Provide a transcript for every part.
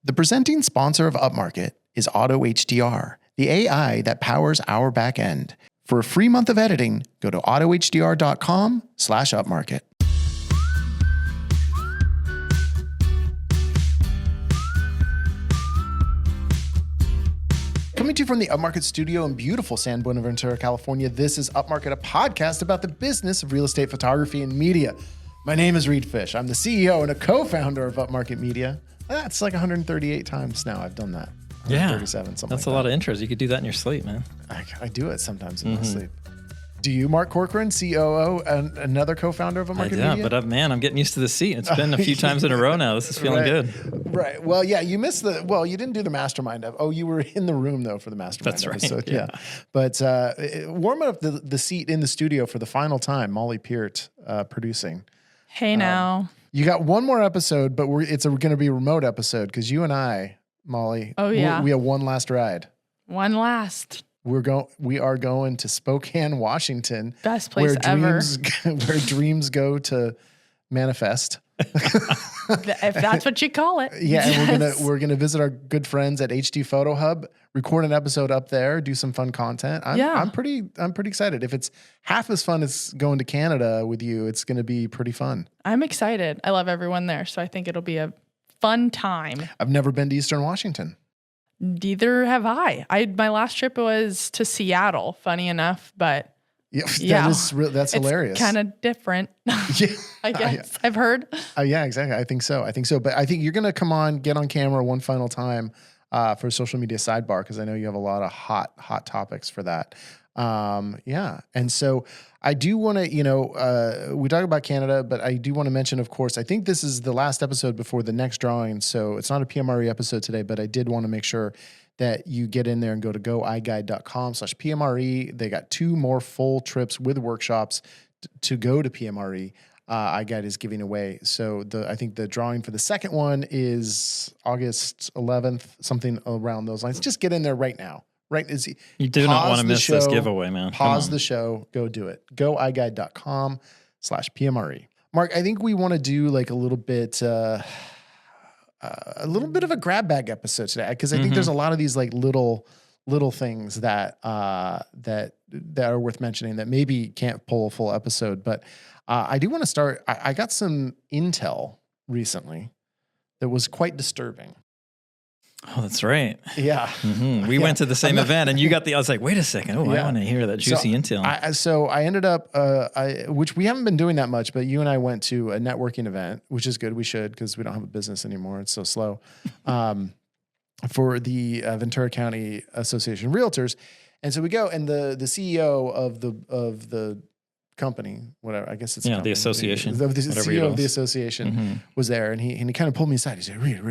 The presenting sponsor of Upmarket is Auto HDR, the AI that powers our back end. For a free month of editing, go to autohdr.com/upmarket. Coming to you from the Upmarket studio in beautiful San Buenaventura, California, this is Upmarket, a podcast about the business of real estate photography and media. My name is Reed Fish. I'm the CEO and a co-founder of Upmarket Media. That's like 138 times now I've done that. 137, something that's like a lot of intros. You could do that in your sleep, man. I do it sometimes in my sleep. Do you, Mark Corcoran, COO, and another co-founder of Upmarket Media? Yeah, but man, I'm getting used to the seat. It's been a few times in a row now. This is feeling good. Right. Well, yeah, you missed you didn't do the mastermind. You were in the room, though, for the mastermind episode. Yeah. But warming up the seat in the studio for the final time, Molly Peart producing. Hey, now. You got one more episode, but it's going to be a remote episode because you and I, Molly, we have one last ride. One last. We are going to Spokane, Washington. Best place ever. Where dreams go to manifest. If that's what you call it. Yeah, and we're gonna visit our good friends at HD Photo Hub, record an episode up there, do some fun content. I'm pretty excited. If it's half as fun as going to Canada with you, it's gonna be pretty fun. I'm excited. I love everyone there, so I think it'll be a fun time. I've never been to Eastern Washington. Neither have I. My last trip was to Seattle, funny enough, but that's hilarious. Kind of different. Yeah, I guess I've heard. Yeah, exactly. I think so. But I think you're going to get on camera one final time for a social media sidebar because I know you have a lot of hot topics for that. And so I do want to, we talk about Canada, but I do want to mention, of course, I think this is the last episode before the next drawing. So it's not a PMRE episode today, but I did want to make sure that you get in there and go to goiguide.com/PMRE. They got 2 more full trips with workshops to go to PMRE. iGuide is giving away. So I think the drawing for the second one is August 11th, something around those lines. Just get in there right now. Right? You do not want to miss this giveaway, man. Pause the show. Go do it. goiguide.com/PMRE. Mark, I think we want to do like a little bit of a grab bag episode today because I think there's a lot of these like little things that are worth mentioning that maybe can't pull a full episode. But I do want to start. I got some intel recently that was quite disturbing. Oh, that's right. Yeah. We went to the same event and you got I was like, wait a second. Oh, I want to hear that juicy intel. So I ended up, which we haven't been doing that much, but you and I went to a networking event, which is good. We should, because we don't have a business anymore. It's so slow. For the Ventura County Association of Realtors. And so we go, and the CEO of the company, whatever, I guess it's the association. The CEO of the association was there, and he kind of pulled me aside. He said, Reed,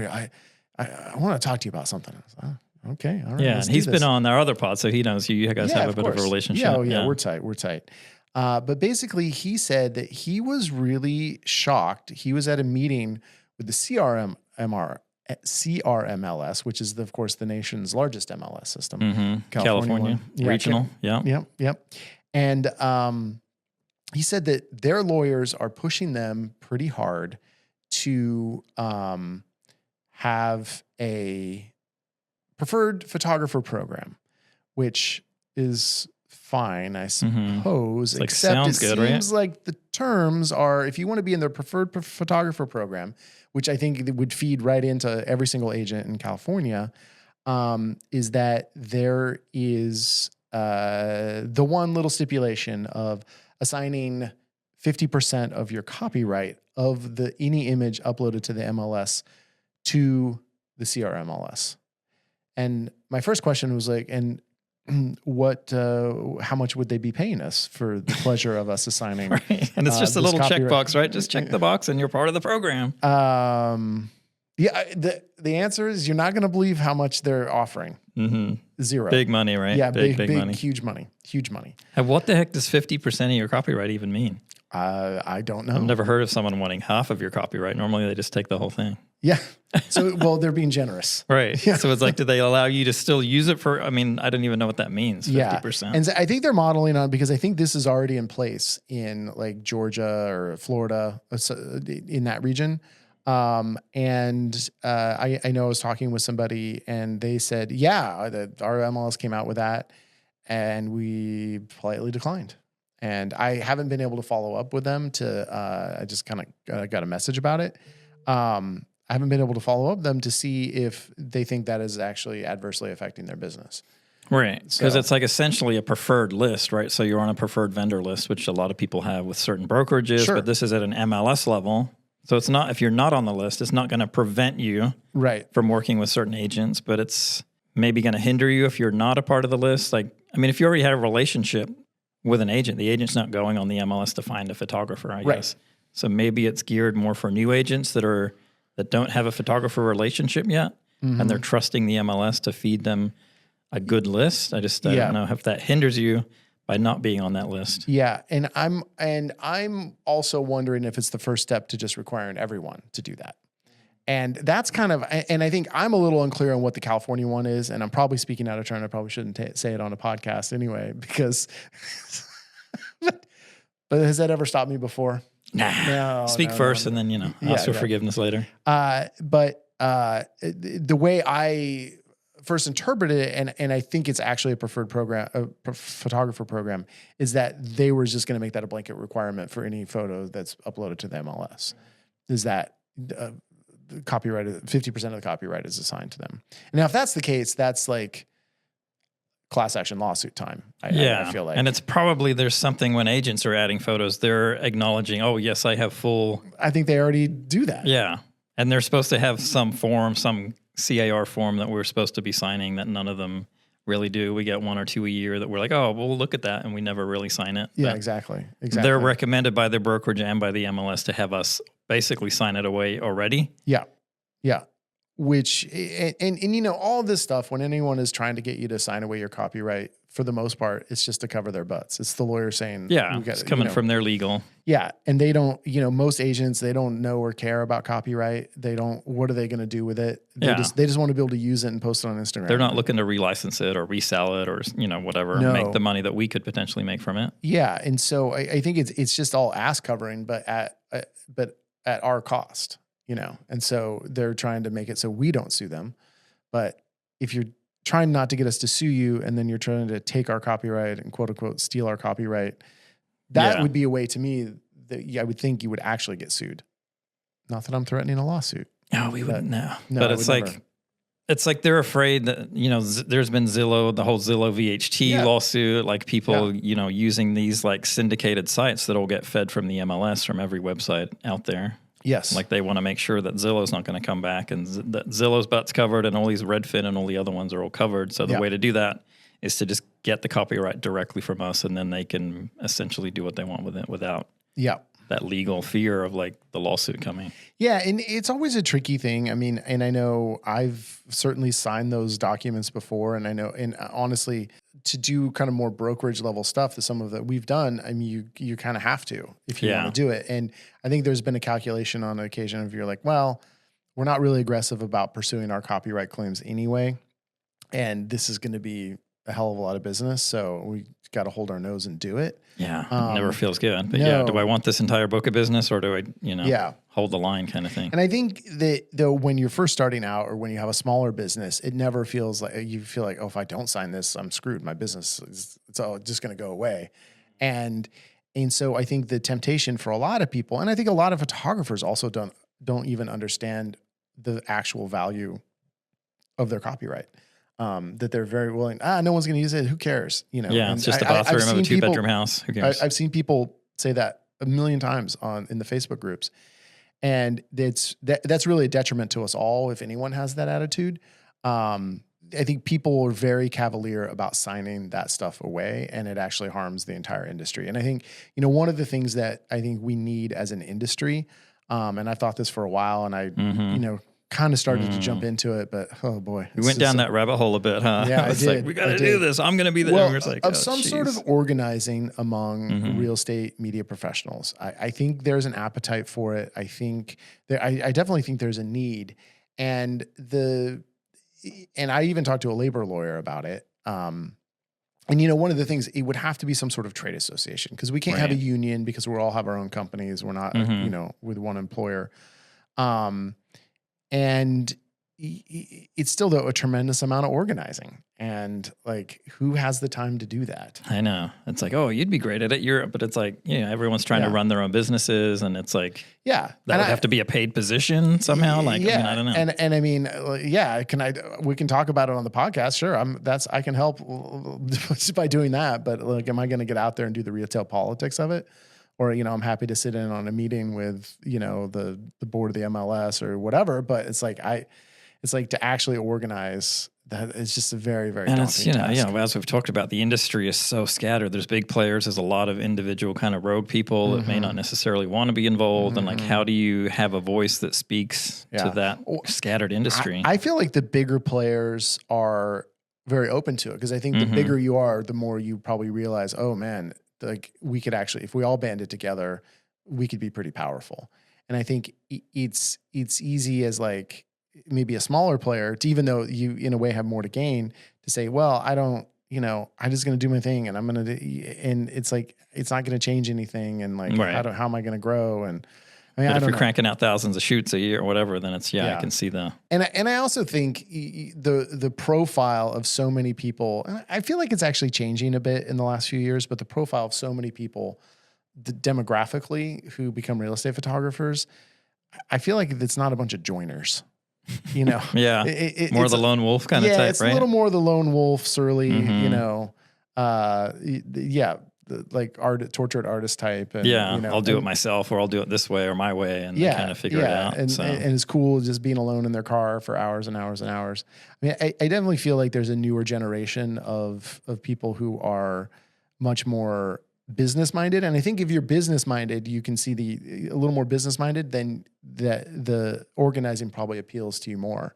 I want to talk to you about something. I was like, okay, all right. Yeah, and he's been on our other pod, so he knows you guys have a bit of a relationship. Yeah, we're tight. But basically, he said that he was really shocked. He was at a meeting with the CRMLS, which is, of course, the nation's largest MLS system. California regional. Yep. And he said that their lawyers are pushing them pretty hard to have a preferred photographer program, which is fine, I suppose. Like except it good, seems like the terms are, if you want to be in their preferred photographer program, which I think would feed right into every single agent in California, is that there is the one little stipulation of assigning 50% of your copyright of any image uploaded to the MLS to the CRMLS. And my first question was like, and how much would they be paying us for the pleasure of us assigning? Right. And it's just a little checkbox, right? Just check the box and you're part of the program. The answer is you're not going to believe how much they're offering. Zero. Big money, right? Yeah, big money. Huge money. And what the heck does 50% of your copyright even mean? I don't know. I've never heard of someone wanting half of your copyright. Normally they just take the whole thing. Yeah. So, they're being generous. Right. Yeah. So it's like, do they allow you to still use it for, I don't even know what that means, 50%. Yeah. And I think they're modeling on, because I think this is already in place in like Georgia or Florida, in that region. I know I was talking with somebody and they said, yeah, our MLS came out with that and we politely declined. And I haven't been able to follow up with them I just kind of got a message about it. I haven't been able to follow up them to see if they think that is actually adversely affecting their business. Right. Because it's like essentially a preferred list, right? So you're on a preferred vendor list, which a lot of people have with certain brokerages, but this is at an MLS level. So it's not, if you're not on the list, it's not going to prevent you from working with certain agents, but it's maybe going to hinder you if you're not a part of the list. Like, I mean, if you already had a relationship with an agent, the agent's not going on the MLS to find a photographer, I guess. So maybe it's geared more for new agents that don't have a photographer relationship yet, and they're trusting the MLS to feed them a good list. I don't know if that hinders you by not being on that list. Yeah, and I'm also wondering if it's the first step to just requiring everyone to do that. And that's kind of, and I think I'm a little unclear on what the California one is, and I'm probably speaking out of turn. I probably shouldn't say it on a podcast anyway, because, but has that ever stopped me before? Nah. No, Speak first, and then, ask for forgiveness later. But the way I first interpreted it, and I think it's actually a preferred program, a photographer program, is that they were just going to make that a blanket requirement for any photo that's uploaded to the MLS. Is that copyright, 50% of the copyright is assigned to them. And now, if that's the case, that's like class action lawsuit time. I feel like. And it's probably, there's something when agents are adding photos, they're acknowledging, oh, yes, I have full. I think they already do that. Yeah. And they're supposed to have some form, some CAR form that we're supposed to be signing that none of them really do. We get 1 or 2 a year that we're like, oh, we'll look at that, and we never really sign it. Yeah, exactly. They're recommended by the brokerage and by the MLS to have us basically sign it away already. Yeah. Which, and all of this stuff, when anyone is trying to get you to sign away your copyright, for the most part, it's just to cover their butts. It's the lawyer saying, it's coming from their legal. Yeah. And they don't, most agents, they don't know or care about copyright. What are they going to do with it? They just want to be able to use it and post it on Instagram. They're not looking to relicense it or resell it or, whatever, make the money that we could potentially make from it. Yeah. And so I think it's just all ass covering, but at our cost, and so they're trying to make it so we don't sue them. But if you're trying not to get us to sue you, and then you're trying to take our copyright and quote unquote steal our copyright, that would be a way to me that I would think you would actually get sued. Not that I'm threatening a lawsuit. No, we wouldn't. No, but it's like they're afraid that, there's been Zillow, the whole Zillow VHT lawsuit, like people, using these like syndicated sites that'll get fed from the MLS from every website out there. Yes. Like they want to make sure that Zillow's not going to come back and that Zillow's butt's covered and all these Redfin and all the other ones are all covered. So the way to do that is to just get the copyright directly from us, and then they can essentially do what they want with it without that legal fear of like the lawsuit coming. Yeah. And it's always a tricky thing. I mean, and I know I've certainly signed those documents before, and I know, and honestly, to do kind of more brokerage level stuff that some of that we've done, I mean, you kind of have to if you want to do it. And I think there's been a calculation on occasion of you're like, well, we're not really aggressive about pursuing our copyright claims anyway, and this is going to be a hell of a lot of business, so we got to hold our nose and do it. Yeah, never feels good. But do I want this entire book of business, or do I, hold the line kind of thing? And I think that though, when you're first starting out or when you have a smaller business, it never feels like you feel like, oh, if I don't sign this, I'm screwed. My business it's all just going to go away. And so I think the temptation for a lot of people, and I think a lot of photographers also don't even understand the actual value of their copyright. That they're very willing. No one's going to use it. Who cares? Yeah, it's just a bathroom of a 2-bedroom house. Who cares? I've seen people say that a million times in the Facebook groups, and that's really a detriment to us all if anyone has that attitude. I think people are very cavalier about signing that stuff away, and it actually harms the entire industry. And I think one of the things that I think we need as an industry, and I've thought this for a while, and I kind of started to jump into it, but oh boy. We went down that rabbit hole a bit, huh? Yeah, I did. Like, we got to do this. I'm going to be there. Well, of some sort of organizing among real estate media professionals. I think there's an appetite for it. I think I definitely think there's a need. And I even talked to a labor lawyer about it. And one of the things, it would have to be some sort of trade association, because we can't have a union because we all have our own companies. We're not, with one employer. And it's still though a tremendous amount of organizing, and like who has the time to do that? I know. It's like, oh, you'd be great at it. But it's like, everyone's trying to run their own businesses, and it's like, that would have to be a paid position somehow. Like, I don't know. And I mean, we can talk about it on the podcast. Sure. I can help by doing that, but like, am I going to get out there and do the retail politics of it? Or, I'm happy to sit in on a meeting with, the board of the MLS or whatever, but it's like to actually organize that is just a very, very daunting task. As we've talked about, the industry is so scattered. There's big players. There's a lot of individual kind of rogue people that may not necessarily want to be involved. And like, how do you have a voice that speaks to that scattered industry? I feel like the bigger players are very open to it, because I think the bigger you are, the more you probably realize, oh man, like we could actually, if we all banded together, we could be pretty powerful. And I think it's easy as like maybe a smaller player to, even though you in a way have more to gain, to say, well, I don't, I'm just going to do my thing, and I'm going to, and it's like, it's not going to change anything. And like, how am I going to grow? And I mean, but if you're cranking out thousands of shoots a year or whatever, then it's, I can see the. And I also think the profile of so many people, and I feel like it's actually changing a bit in the last few years, but the profile of so many people demographically who become real estate photographers, I feel like it's not a bunch of joiners. More of the lone wolf kind of type, right? It's a little more the lone wolf, surly, like tortured artist type. And, I'll do it myself, or I'll do it this way or my way, and kind of figure it out. And it's cool just being alone in their car for hours and hours and hours. I mean, I definitely feel like there's a newer generation of people who are much more business minded, and I think if you're business minded, you can see a little more business minded, then the organizing probably appeals to you more.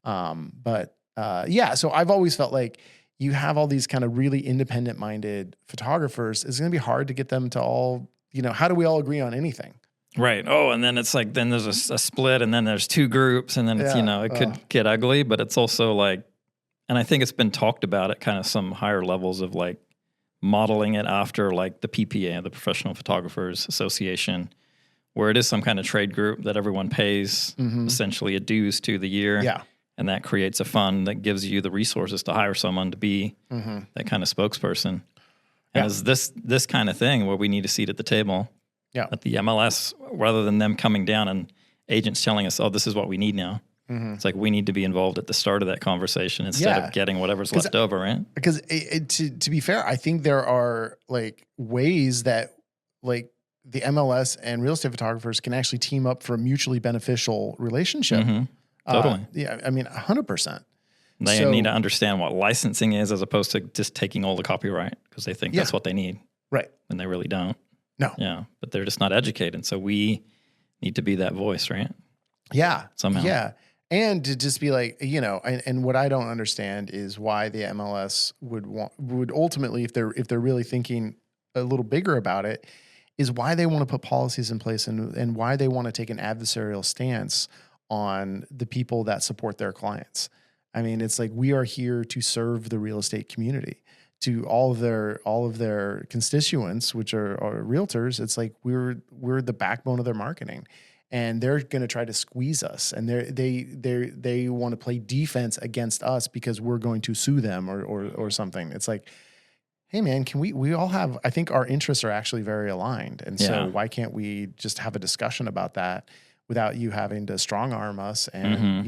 So I've always felt like you have all these kind of really independent minded photographers. It's going to be hard to get them to all, how do we all agree on anything? Right. Oh, and then it's like, then there's a split, and then there's two groups, and then it's, it could get ugly, but it's also like, and I think it's been talked about at kind of some higher levels of like modeling it after like the PPA, the Professional Photographers Association, where it is some kind of trade group that everyone pays essentially a dues to the year. Yeah. And that creates a fund that gives you the resources to hire someone to be that kind of spokesperson. And is this kind of thing where we need a seat at the table at the MLS, rather than them coming down and agents telling us, oh, this is what we need now. It's like we need to be involved at the start of that conversation instead of getting whatever's left over, right? Because to be fair, I think there are like ways that like the MLS and real estate photographers can actually team up for a mutually beneficial relationship. Totally. I mean, 100%. They need to understand what licensing is, as opposed to just taking all the copyright, because they think that's what they need. Right. And they really don't. No. Yeah. But they're just not educated. So we need to be that voice, right? Yeah. Somehow. Yeah. And to just be like, and what I don't understand is why the MLS would ultimately, if they're really thinking a little bigger about it, is why they want to put policies in place and why they want to take an adversarial stance on the people that support their clients. I mean, it's like, we are here to serve the real estate community, to all of their constituents, which are realtors. It's like we're the backbone of their marketing. And they're going to try to squeeze us, and they want to play defense against us because we're going to sue them or something. It's like, hey man, can we all have? I think our interests are actually very aligned, and so why can't we just have a discussion about that without you having to strong arm us and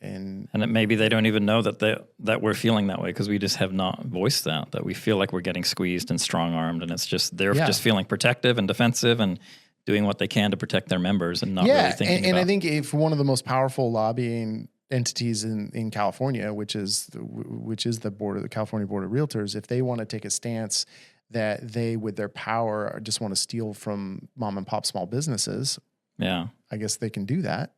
and maybe they don't even know that we're feeling that way, because we just have not voiced that we feel like we're getting squeezed and strong armed, and it's just they're just feeling protective and defensive and doing what they can to protect their members and not really thinking and I think if one of the most powerful lobbying entities in California, which is the California Board of Realtors, if they want to take a stance that they, with their power, just want to steal from mom and pop small businesses, I guess they can do that.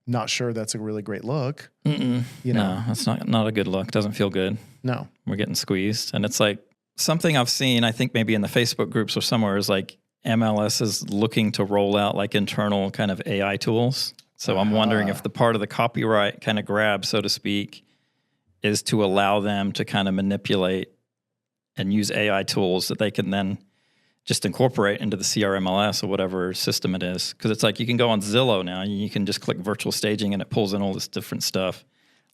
Not sure that's a really great look. No, that's not a good look. Doesn't feel good. No. We're getting squeezed. And it's like something I've seen, I think maybe in the Facebook groups or somewhere, is like MLS is looking to roll out like internal kind of AI tools. So I'm wondering if the part of the copyright kind of grab, so to speak, is to allow them to kind of manipulate and use AI tools that they can then just incorporate into the CRMLS or whatever system it is. Because it's like you can go on Zillow now and you can just click virtual staging and it pulls in all this different stuff.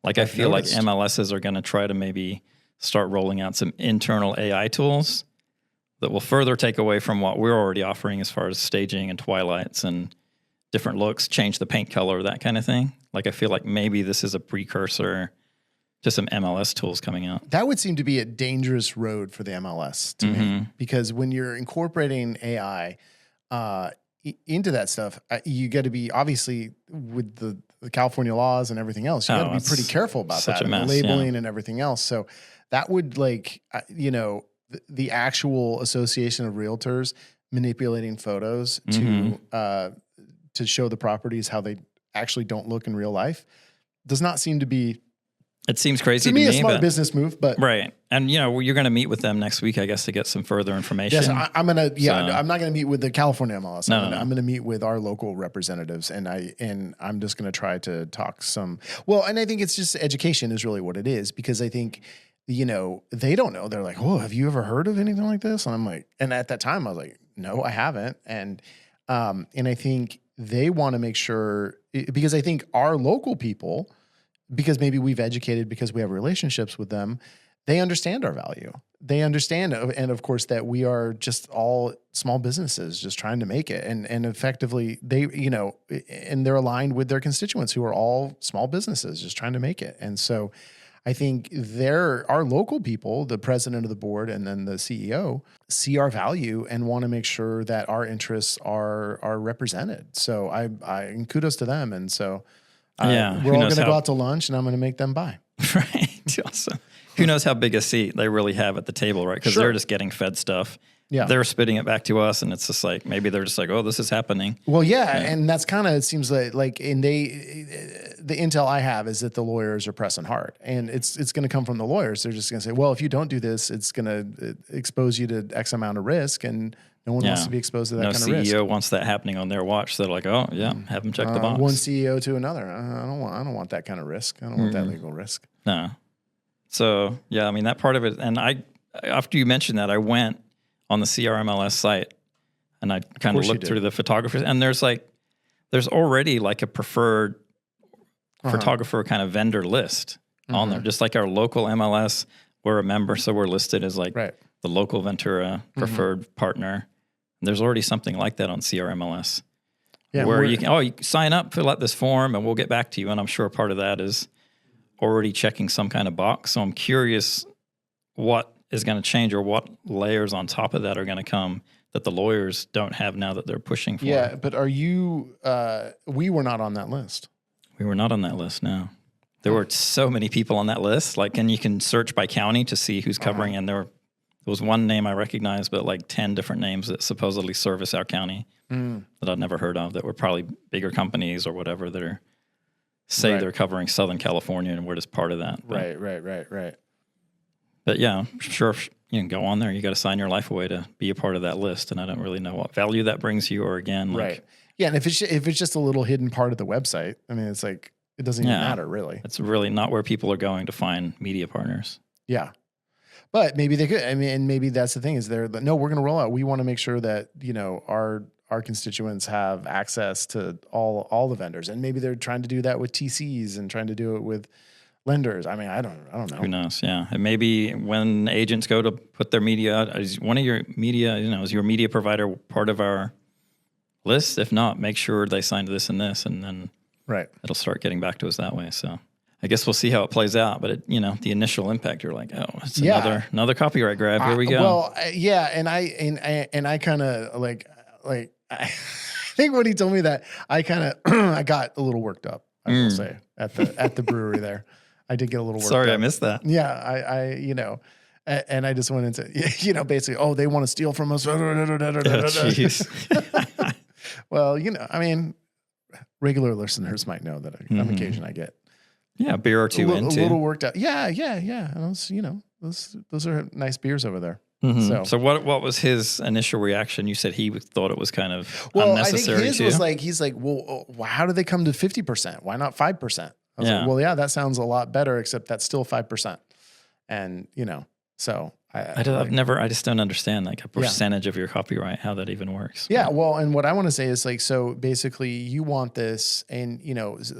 Like I feel like MLSs are going to try to maybe start rolling out some internal AI tools that will further take away from what we're already offering as far as staging and twilights and different looks, change the paint color, that kind of thing. Like I feel like maybe this is a precursor to some MLS tools coming out. That would seem to be a dangerous road for the MLS to me, because when you're incorporating AI into that stuff, you got to be, obviously with the California laws and everything else, you got to be pretty careful about that, and the labeling and everything else. So that would, like, the actual association of realtors manipulating photos to show the properties how they actually don't look in real life does not seem to be. It seems crazy to me, a smart business move, but right. And you're going to meet with them next week, I guess, to get some further information. Yes, I'm going to. Yeah, I'm not going to meet with the California MLS. I'm going to meet with our local representatives, and I'm just going to try to talk some. Well, and I think it's just education is really what it is, because I think they don't know. They're like, "Oh, have you ever heard of anything like this?" And I'm like, and at that time I was like, "No, I haven't." And I think they want to make sure, because I think our local people, because maybe we've educated, because we have relationships with them, they understand our value. They understand, and of course, that we are just all small businesses just trying to make it. And effectively, they, and they're aligned with their constituents who are all small businesses just trying to make it. And so I think our local people, the president of the board and then the CEO, see our value and want to make sure that our interests are represented. So and kudos to them. And so we're all going to go out to lunch, and I'm going to make them buy. Right. Awesome. Who knows how big a seat they really have at the table, right? Because they're just getting fed stuff. Yeah. They're spitting it back to us, and it's just like, maybe they're just like, oh, this is happening. Well, and that's kind of, it seems like the intel I have is that the lawyers are pressing hard, and it's going to come from the lawyers. They're just going to say, well, if you don't do this, it's going to expose you to X amount of risk, and no one wants to be exposed to that kind of risk. No CEO wants that happening on their watch. So they're like, oh, yeah, have them check the box. One CEO to another. I don't want that kind of risk. I don't want that legal risk. No. So, yeah, I mean, that part of it, and after you mentioned that, I went on the CRMLS site, and I kind of looked through the photographers, and there's already like a preferred photographer kind of vendor list on there, just like our local MLS. We're a member, so we're listed as like the local Ventura preferred partner. And there's already something like that on CRMLS, where you can sign up, fill out this form, and we'll get back to you. And I'm sure part of that is already checking some kind of box. So I'm curious what is going to change, or what layers on top of that are going to come that the lawyers don't have now that they're pushing for. Yeah, but are you, we were not on that list. We were not on that list, no. There were so many people on that list, and you can search by county to see who's covering, and there was one name I recognized, but like 10 different names that supposedly service our county that I'd never heard of, that were probably bigger companies or whatever that say they're covering Southern California, and we're just part of that. But, right. But yeah, I'm sure if you can go on there, you got to sign your life away to be a part of that list, and I don't really know what value that brings you, or again, yeah, and if it's just a little hidden part of the website, I mean, it's like, it doesn't even matter, really. It's really not where people are going to find media partners. Yeah. But maybe they could. I mean, and maybe that's the thing, is we're going to roll out. We want to make sure that, our constituents have access to all the vendors. And maybe they're trying to do that with TCs and trying to do it with lenders. I mean, I don't know. Who knows? Yeah. And maybe when agents go to put their media out, is one of your media, is your media provider part of our list? If not, make sure they signed this and this, and then it'll start getting back to us that way. So I guess we'll see how it plays out. But the initial impact, you're like, oh, it's another copyright grab. Here we go. Well, yeah, and I kind of like I think when he told me that, I kind of I got a little worked up. I will say at the brewery there, I did get a little worked up. Sorry, I missed that. Yeah, I and I just went into basically, they want to steal from us. Jeez. Well, I mean, regular listeners might know that on occasion I get a beer or two a little worked out. Yeah. And those are nice beers over there. Mm-hmm. So what was his initial reaction? You said he thought it was kind of unnecessary. I think his was he's like, well, how do they come to 50%? Why not 5%? I was like, well, yeah, that sounds a lot better, except that's still 5%. And, so I just don't understand like a percentage of your copyright, how that even works. Yeah. Well, and what I want to say is like, so basically you want this and,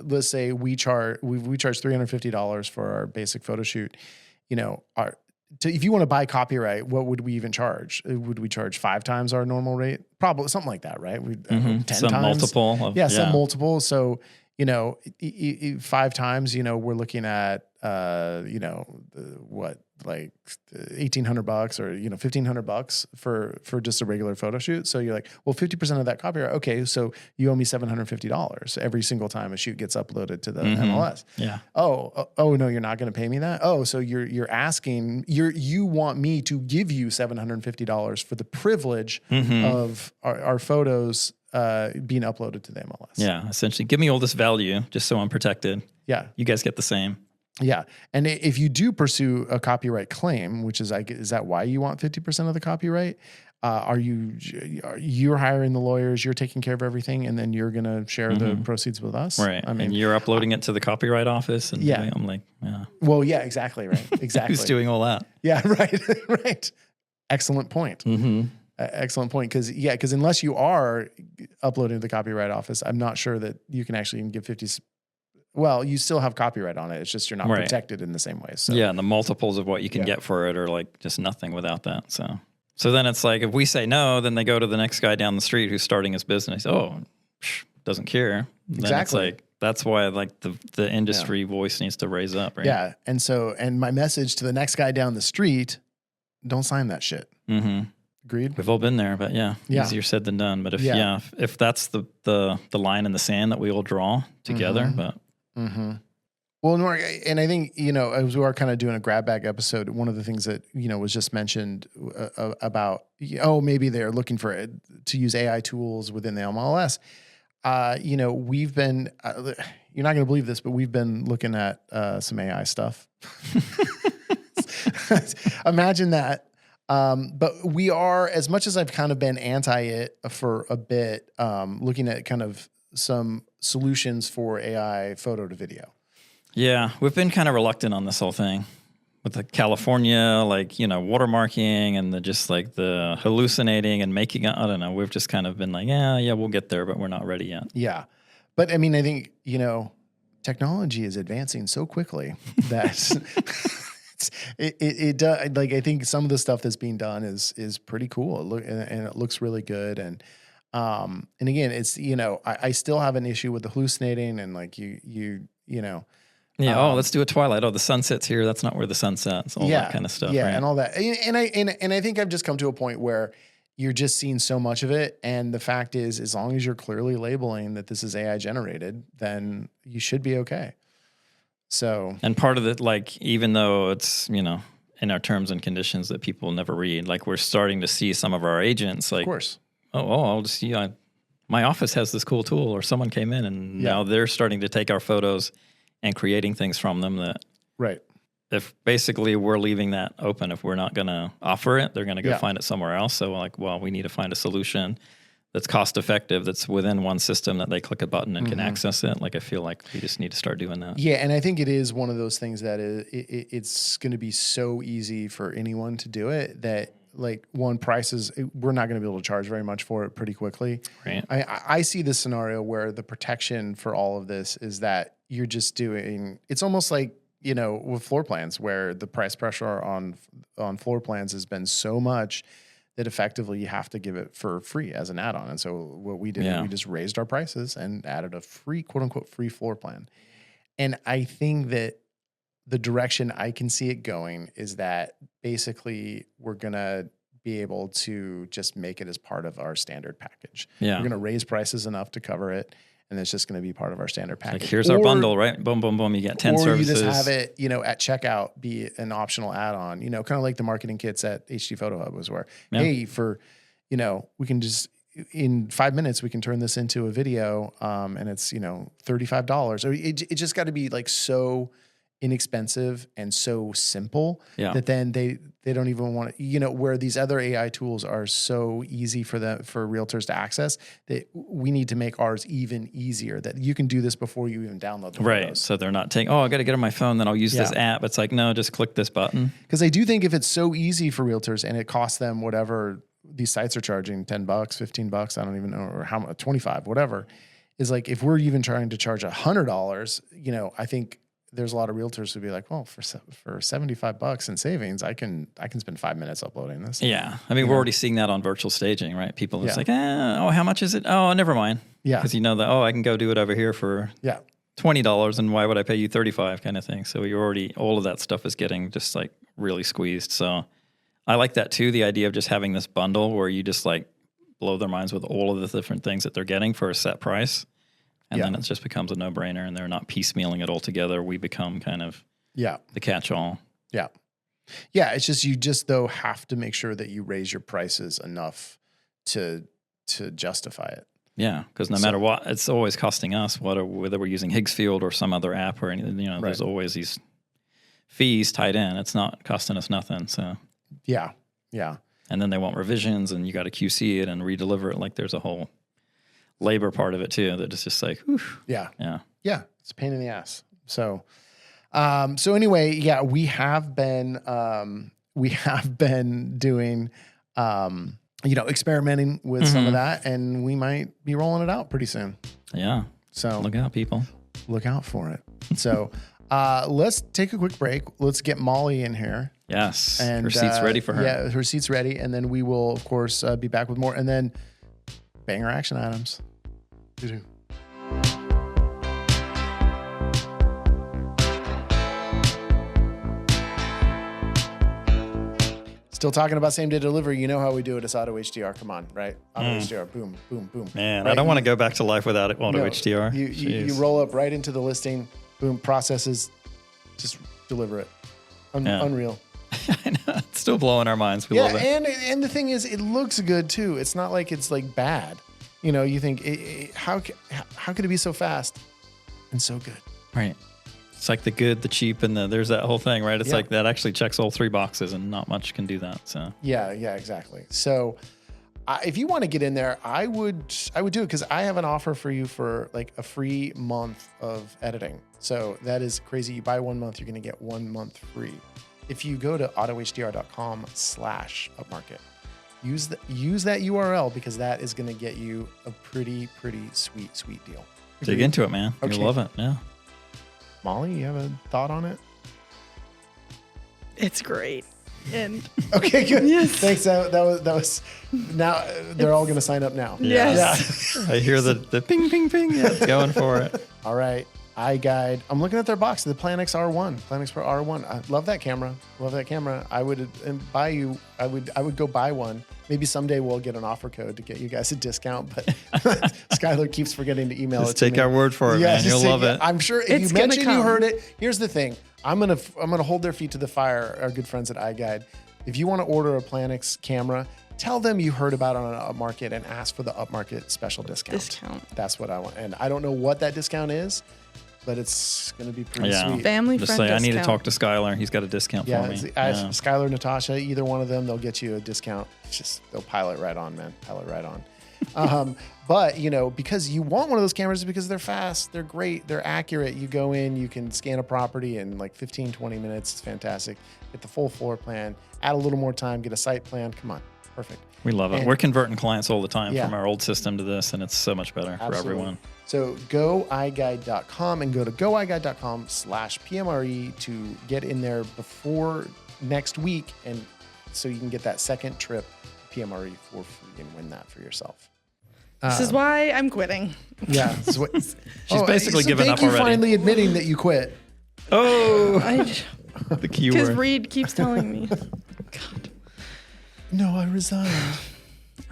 let's say we charge $350 for our basic photo shoot, if you want to buy copyright, what would we even charge? Would we charge 5 times our normal rate? Probably something like that, right? 10 some times. Multiple. Some multiple. So, 5 times, we're looking at, like $1,800 or, $1,500 for just a regular photo shoot. So you're like, well, 50% of that copyright. Okay. So you owe me $750 every single time a shoot gets uploaded to the MLS. Yeah. Oh, no, you're not going to pay me that. Oh, so you're asking, you want me to give you $750 for the privilege of our photos, being uploaded to the MLS. Yeah. Essentially give me all this value just so I'm protected. Yeah. You guys get the same. Yeah. And if you do pursue a copyright claim, which is that why you want 50% of the copyright? You're hiring the lawyers, you're taking care of everything, and then you're going to share the proceeds with us? Right. I mean, and you're uploading it to the copyright office. And I'm like, yeah. Well, yeah, exactly. Right. Exactly. Who's doing all that? Yeah. Right. Right. Excellent point. Excellent point. Because unless you are uploading to the copyright office, I'm not sure that you can actually even give 50. Well, you still have copyright on it. It's just you're not protected in the same way. So yeah, and the multiples of what you can get for it are like just nothing without that. So then it's like if we say no, then they go to the next guy down the street who's starting his business. Oh, doesn't care. Then exactly. It's like that's why like the industry voice needs to raise up, right? Yeah, and my message to the next guy down the street: don't sign that shit. Agreed. We've all been there, but easier said than done. But if that's the line in the sand that we all draw together, but. Well, Mark, and I think, as we are kind of doing a grab bag episode, one of the things that, was just mentioned about, maybe they're looking to use AI tools within the MLS. We've been, you're not going to believe this, but we've been looking at some AI stuff. Imagine that. But we are, as much as I've kind of been anti it for a bit, looking at kind of some solutions for AI photo to video. Yeah, we've been kind of reluctant on this whole thing with the California, watermarking and the hallucinating and making. I don't know. We've just kind of been like, yeah, we'll get there, but we're not ready yet. Yeah, but I mean, I think technology is advancing so quickly that it does. Like I think some of the stuff that's being done is pretty cool. And it looks really good and again, it's, I still have an issue with the hallucinating and Yeah. Let's do a twilight. Oh, the sunset's here. That's not where the sun sets. All that kind of stuff. Yeah. Right? And all that. And I think I've just come to a point where you're just seeing so much of it. And the fact is, as long as you're clearly labeling that this is AI generated, then you should be okay. So, and part of it, even though it's, in our terms and conditions that people never read, we're starting to see some of our agents, of course. I'll just see. My office has this cool tool, or someone came in, and now they're starting to take our photos and creating things from them that. Right. If basically we're leaving that open, if we're not going to offer it, they're going to go find it somewhere else. So we need to find a solution that's cost effective, that's within one system that they click a button and can access it. I feel like we just need to start doing that. Yeah, and I think it is one of those things that it's going to be so easy for anyone to do it that. Prices, we're not going to be able to charge very much for it pretty quickly. Right. I see this scenario where the protection for all of this is that you're just doing, it's almost like, with floor plans where the price pressure on floor plans has been so much that effectively you have to give it for free as an add-on. And so what we did, we just raised our prices and added a free, quote unquote, free floor plan. And I think that the direction I can see it going is that basically we're going to be able to just make it as part of our standard package. Yeah. We're going to raise prices enough to cover it, and it's just going to be part of our standard package. Here's our bundle, right? Boom, boom, boom. You get 10 services. Or you just have it, at checkout be an optional add-on, kind of like the marketing kits at HD Photo Hub was where, hey, for, we can just, in 5 minutes, we can turn this into a video and it's, $35. Or it just got to be so inexpensive and so simple that then They don't even want to, where these other AI tools are so easy for realtors to access, that we need to make ours even easier, that you can do this before you even download the right. photos. So they're not taking, I got to get on my phone, then I'll use this app. It's like, no, just click this button. Because I do think if it's so easy for realtors and it costs them whatever these sites are charging, $10, $15, I don't even know, or how much, 25, whatever, is like, if we're even trying to charge $100, I think there's a lot of realtors who'd be like, well, for $75 in savings, I can spend 5 minutes uploading this. Yeah. I mean, we're already seeing that on virtual staging, right? People are just like, how much is it? Oh, never mind. Yeah. Because I can go do it over here for $20 and why would I pay you $35 kind of thing. So all of that stuff is getting just like really squeezed. So I like that too. The idea of just having this bundle where you just like blow their minds with all of the different things that they're getting for a set price. And then it just becomes a no-brainer, and they're not piecemealing it all together. We become kind of the catch-all. Yeah. Yeah, it's just you though have to make sure that you raise your prices enough to justify it. Yeah, because no matter what, it's always costing us, whether we're using Higgsfield or some other app or anything. There's always these fees tied in. It's not costing us nothing. So yeah. And then they want revisions, and you got to QC it and redeliver it. Like there's a whole labor part of it too that is just like, whew. Yeah, it's a pain in the ass. So anyway, we have been doing experimenting with some of that, and we might be rolling it out pretty soon. Yeah. So look out, people. Look out for it. So let's take a quick break. Let's get Molly in here. Yes, and her seat's ready for her. Yeah, her seat's ready, and then we will, of course, be back with more, and then banger action items. Still talking about same day delivery. You know how we do it. It's auto HDR. Come on, right? Auto HDR. Boom, boom, boom. Man, right? I don't want to go back to life without it. Auto HDR. You roll up right into the listing. Boom, processes. Just deliver it. Unreal. I know. It's still blowing our minds. We love it. And the thing is, it looks good too. It's not like it's like bad. You think, how could it be so fast and so good? Right. It's like the good, the cheap, and there's that whole thing, right? It's like that actually checks all three boxes, and not much can do that. So yeah, exactly. So if you want to get in there, I would do it, because I have an offer for you for like a free month of editing. So that is crazy. You buy 1 month, you're going to get 1 month free. If you go to autohdr.com/upmarket. Use that URL, because that is going to get you a pretty sweet deal. Dig into it, man. Okay. You'll love it. Yeah. Molly, you have a thought on it? It's great. And okay, good. Yes. Thanks. That was. Now they're all going to sign up now. Yes. Yeah. I hear the ping, ping, ping. Yeah, it's going for it. All right. iGuide. I'm looking at their box, the Planix R1, Planix Pro R1. I love that camera. I would go buy one. Maybe someday we'll get an offer code to get you guys a discount, but Skylar keeps forgetting to email just it to me. Take our word for it, man. You'll love it. I'm sure if you mention you heard it, here's the thing. I'm gonna hold their feet to the fire, our good friends at iGuide. If you want to order a Planix camera, tell them you heard about it on Upmarket and ask for the Upmarket special discount. That's what I want. And I don't know what that discount is, but it's going to be pretty sweet. Family Just friend say, discount. I need to talk to Skylar. He's got a discount for me. Skylar, Natasha, either one of them, they'll get you a discount. They'll pile it right on, man. Pile it right on. But, because you want one of those cameras, because they're fast, they're great, they're accurate. You go in, you can scan a property in like 15, 20 minutes. It's fantastic. Get the full floor plan, add a little more time, get a site plan. Come on. Perfect. We love it. We're converting clients all the time from our old system to this, and it's so much better for everyone. So go iGuide.com and go to goiguide.com/PMRE to get in there before next week, and so you can get that second trip to PMRE for free and win that for yourself. This is why I'm quitting. Yeah. She's basically given up already. Thank you finally admitting that you quit. Oh, the keyword. Because Reed keeps telling me. God. No, I resigned. I'm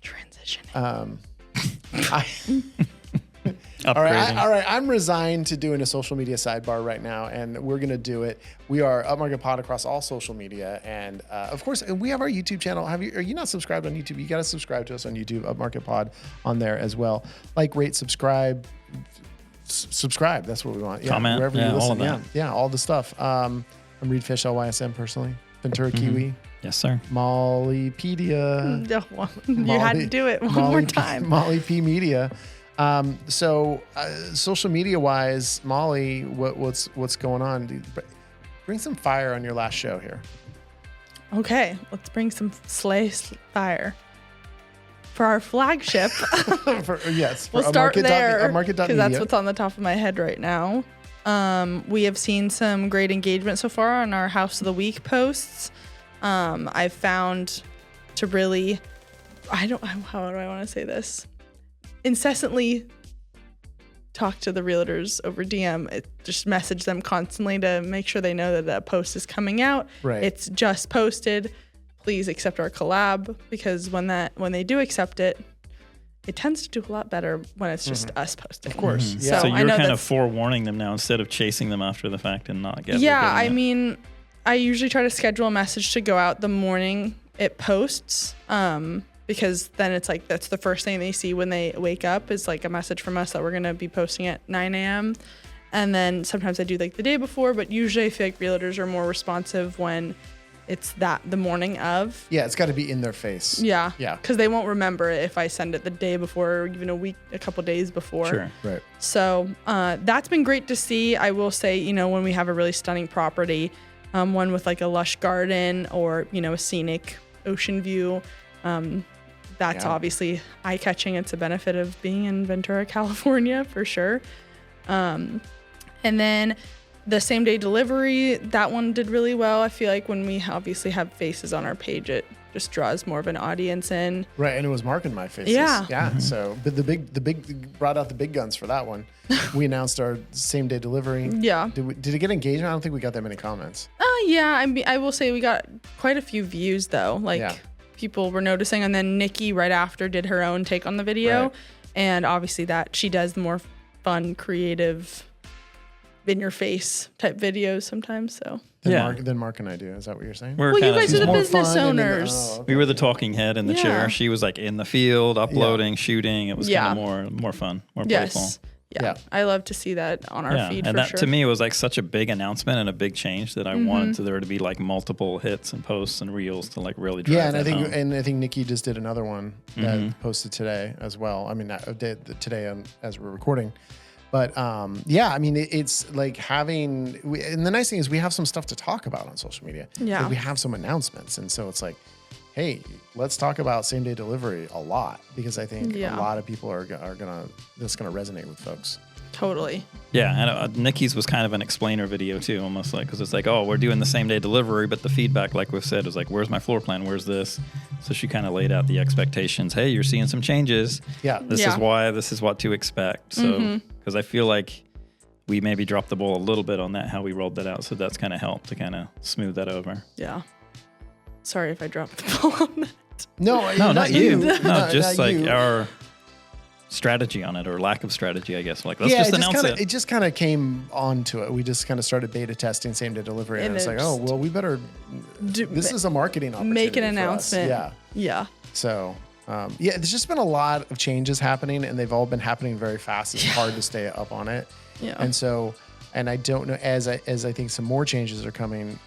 transitioning. All right. I'm resigned to doing a social media sidebar right now, and we're going to do it. We are Upmarket Pod across all social media, and of course, we have our YouTube channel. Are you not subscribed on YouTube? You got to subscribe to us on YouTube, Upmarket Pod on there as well. Like, rate, subscribe. That's what we want. Yeah, comment. Wherever you all listen. of that. Yeah, all the stuff. I'm Reed Fish, LYSM personally. Ventura Kiwi. Yes, sir. Mollypedia. You had to do it one more time. Molly P Media. So social media wise, Molly, what's going on? Bring some fire on your last show here. Okay, let's bring some fire for our flagship. We'll start there Upmarket.media. because that's what's on the top of my head right now. We have seen some great engagement so far on our House of the Week posts. I've found to really, how do I want to say this? Incessantly talk to the realtors over DM. Just message them constantly to make sure they know that a post is coming out. Right. It's just posted. Please accept our collab, because when they do accept it, it tends to do a lot better when it's just us posting. Of course. Mm-hmm. Yeah. So you're kind of forewarning them now instead of chasing them after the fact and not getting. Yeah, I mean, I usually try to schedule a message to go out the morning it posts, because then it's like that's the first thing they see when they wake up is like a message from us that we're gonna be posting at 9 a.m. And then sometimes I do like the day before, but usually I feel like realtors are more responsive when it's the morning of. Yeah, it's got to be in their face. Yeah. Yeah. Because they won't remember it if I send it the day before or even a couple days before. Sure. Right. So that's been great to see. I will say, when we have a really stunning property, one with like a lush garden or, a scenic ocean view, that's obviously eye-catching. It's a benefit of being in Ventura, California, for sure. And then the same-day delivery, that one did really well. I feel like when we obviously have faces on our page, it just draws more of an audience in. Right, and it was marking my faces. Yeah. Yeah. Mm-hmm. So, but the big brought out the big guns for that one. We announced our same-day delivery. Yeah. Did it get engagement? I don't think we got that many comments. Yeah. I will say we got quite a few views though. People were noticing, and then Nikki right after did her own take on the video, right. And obviously that she does the more fun, creative, in your face type videos sometimes. So then Mark and I do. Is that what you're saying? Well, you guys are the business owners. Okay. We were the talking head in the chair. She was like in the field, uploading, shooting. It was kind of more fun, more playful. Yeah, I love to see that on our feed. And for that sure. to me was like such a big announcement and a big change that I wanted there to be like multiple hits and posts and reels to like really drive and home. I think Nikki just did another one that posted today as well. I mean, I did today as we're recording. But I mean, it's like and the nice thing is we have some stuff to talk about on social media. Yeah, like we have some announcements, and so it's like, hey, let's talk about same day delivery a lot, because I think a lot of people are gonna resonate with folks. Totally. Yeah, and Nikki's was kind of an explainer video too, almost like, because it's like, oh, we're doing the same day delivery, but the feedback, like we've said, is like, where's my floor plan? Where's this? So she kind of laid out the expectations. Hey, you're seeing some changes. Yeah. This is why. This is what to expect. So, because I feel like we maybe dropped the ball a little bit on that, how we rolled that out. So that's kind of helped to kind of smooth that over. Yeah. Sorry if I dropped the ball on that. No, not you. No, just like you. Our strategy on it, or lack of strategy, I guess. Like, let's just announce it. It just kind of came onto it. We just kind of started beta testing same day delivery, and it's like, oh, well, we better. This is a marketing opportunity. Make an announcement. Yeah. So, there's just been a lot of changes happening, and they've all been happening very fast. It's hard to stay up on it. Yeah. And so, and I don't know, as I think some more changes are coming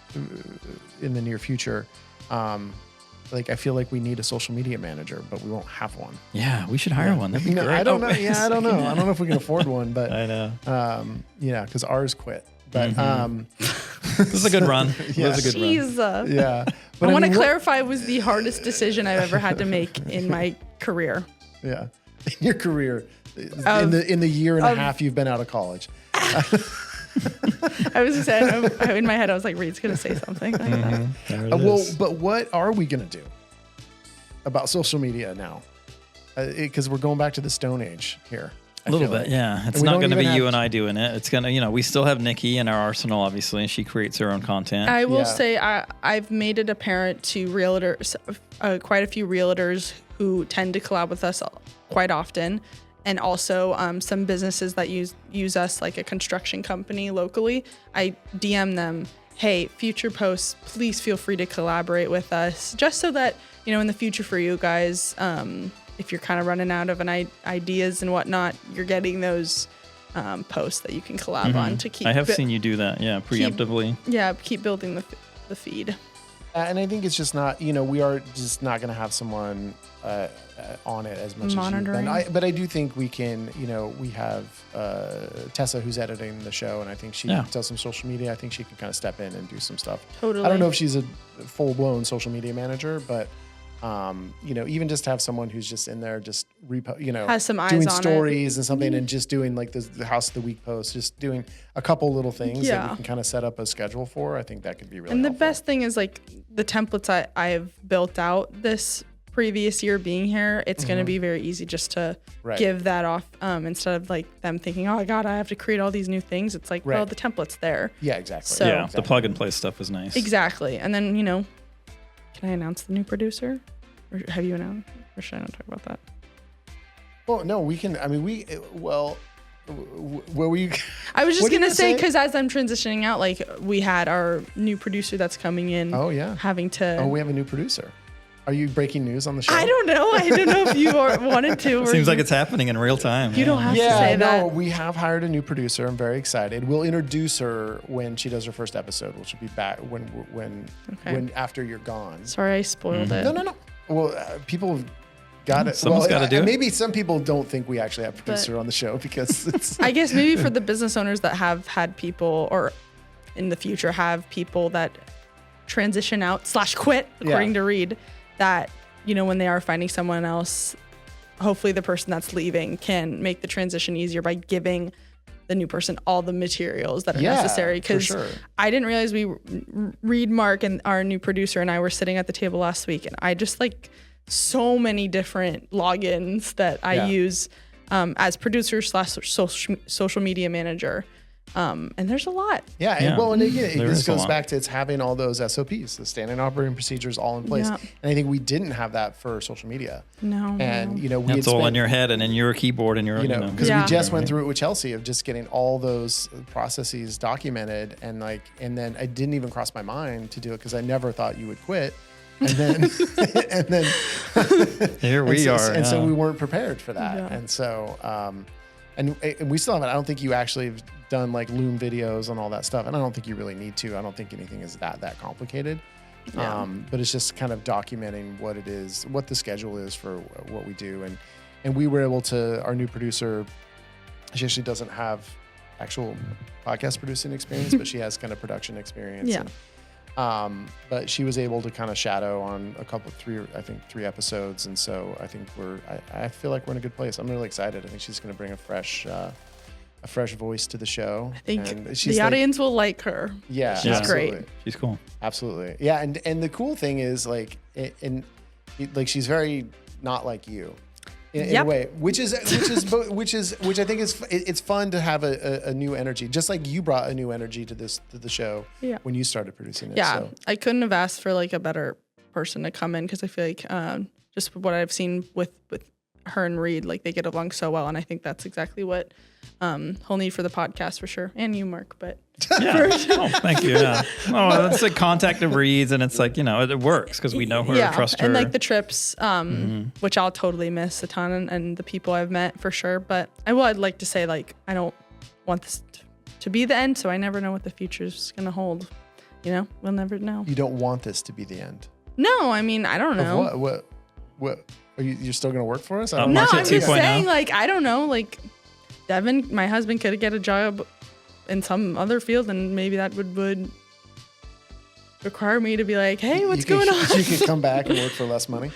in the near future. I feel like we need a social media manager, but we won't have one. Yeah, we should hire one. That'd be great. I don't know. Yeah, I don't know. I don't know if we can afford one, but I know. Because ours quit. But this is a good run. Yeah. This is a good run. Yeah. But I want to clarify, it was the hardest decision I've ever had to make in my career. Yeah, in your career, in the year and a half you've been out of college. I was saying, in my head, I was like, Reed's going to say something like that. But what are we going to do about social media now? Because we're going back to the Stone Age here. A little bit, yeah. It's not going to be you and I doing it. It's going to, we still have Nikki in our arsenal, obviously, and she creates her own content. I will say I've made it apparent to realtors, quite a few realtors who tend to collab with us quite often. And also some businesses that use us, like a construction company locally. I DM them, hey, future posts, please feel free to collaborate with us, just so that, in the future for you guys, if you're kind of running out of ideas and whatnot, you're getting those posts that you can collab on to keep. I have seen you do that, preemptively. Keep building the feed. And I think it's just not, we are just not going to have someone on it as much monitoring. as you. But I do think we can, we have Tessa who's editing the show, and I think she does some social media. I think she can kind of step in and do some stuff. Totally. I don't know if she's a full-blown social media manager, but even just have someone who's just in there, just has some eyes doing on stories and something, and just doing like the House of the Week post, just doing a couple little things that we can kind of set up a schedule for. I think that could be really helpful. The best thing is like the templates I've built out this previous year being here, it's going to be very easy just to give that off instead of like them thinking, oh God, I have to create all these new things. It's like, well, the template's there. Yeah, exactly. So, the plug and play stuff is nice. Exactly. And then, can I announce the new producer? Or have you announced? Or should I not talk about that? Well, no, we can. I mean, what were you? I was just going to say, because as I'm transitioning out, like we had our new producer that's coming in. Oh, yeah. Having to. Oh, we have a new producer. Are you breaking news on the show? I don't know. I don't know if you wanted to. Seems like it's happening in real time. You don't have to say that. No, we have hired a new producer. I'm very excited. We'll introduce her when she does her first episode, which will be back when after you're gone. Sorry, I spoiled it. No. Well, people have got it. Someone's got to do it. Maybe some people don't think we actually have a producer on the show because it's. I guess maybe for the business owners that have had people, or in the future have people that transition out / quit, according to Reed, that when they are finding someone else, hopefully the person that's leaving can make the transition easier by giving the new person all the materials that are necessary. Because I didn't realize Reed, Mark, and our new producer and I were sitting at the table last week, and I just like so many different logins that I use as producer / social media manager. And there's a lot. Yeah. Well, and again, this goes back to it's having all those SOPs, the standard operating procedures, all in place. Yeah. And I think we didn't have that for social media. No. And it's all in your head and in your keyboard and your because we just went through it with Chelsea of just getting all those processes documented, and then I didn't even cross my mind to do it because I never thought you would quit. And then here we are. And so we weren't prepared for that. Yeah. And so and we still haven't. I don't think you actually have done like Loom videos and all that stuff, and I don't think you really need to. I don't think anything is that complicated. Yeah. But it's just kind of documenting what it is, what the schedule is for what we do, and we were able to. Our new producer, she actually doesn't have actual podcast producing experience, but she has kind of production experience. Yeah. But she was able to kind of shadow on three episodes. And so I think I feel like we're in a good place. I'm really excited. I think she's going to bring a fresh voice to the show. I think the audience will like her. Yeah. She's great. She's cool. Absolutely. Yeah. And the cool thing is she's very not like you. In a way, which I think it's fun to have a new energy, just like you brought a new energy to the show when you started producing it. Yeah, so. I couldn't have asked for like a better person to come in because I feel like just what I've seen with her and Reed, like they get along so well, and I think that's exactly what he'll need for the podcast for sure, and you, Mark. But thank you. Yeah, it's a contact of Reed's, and it's like it works because we know her, trust her, and like the trips, which I'll totally miss a ton, and the people I've met for sure. But I'd like to say like I don't want this to be the end, so I never know what the future's gonna hold. We'll never know. You don't want this to be the end. No, I mean I don't know. What? You're still gonna work for us? No, I'm just saying like I don't know. Like Devin, my husband, could get a job in some other field, and maybe that would require me to be like, hey, what's going on? You could come back and work for less money.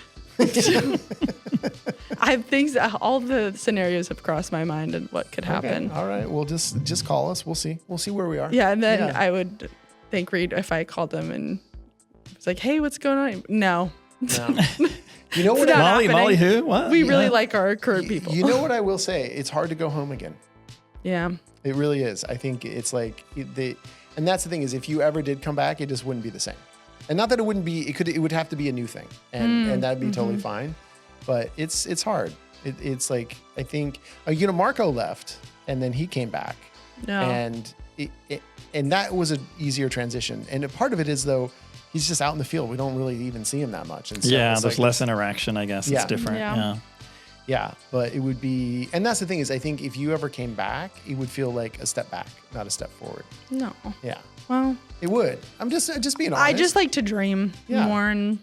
All the scenarios have crossed my mind and what could happen. All right. Well, just call us. We'll see where we are. Yeah. And then I would thank Reed if I called them and was like, hey, what's going on? No. You know what? Molly who? What? We really like our current people. You know what I will say? It's hard to go home again. Yeah. It really is. I think it's like and that's the thing is if you ever did come back, it just wouldn't be the same. And not that it wouldn't be, it would have to be a new thing, and that'd be totally fine. But it's hard. It's like I think Marco left and then he came back, and that was an easier transition. And a part of it is though. He's just out in the field. We don't really even see him that much. And so there's less interaction, I guess. It's different. Yeah, but it would be, and that's the thing is, I think if you ever came back, it would feel like a step back, not a step forward. No. Yeah, Well, it would. I'm just being honest. I just like to dream more, and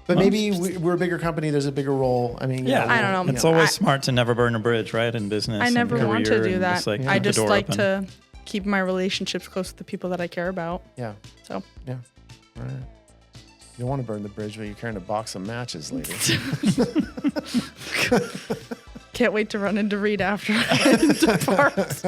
but maybe we're a bigger company. There's a bigger role. I mean, I don't know. It's always smart to never burn a bridge, right? In business, I never want to do that. Just like I keep the just door like open. to keep my relationships close to the people that I care about. Yeah. So Yeah. All right. You don't want to burn the bridge, but you're carrying a box of matches, lady. can't wait to run into Reed after I depart.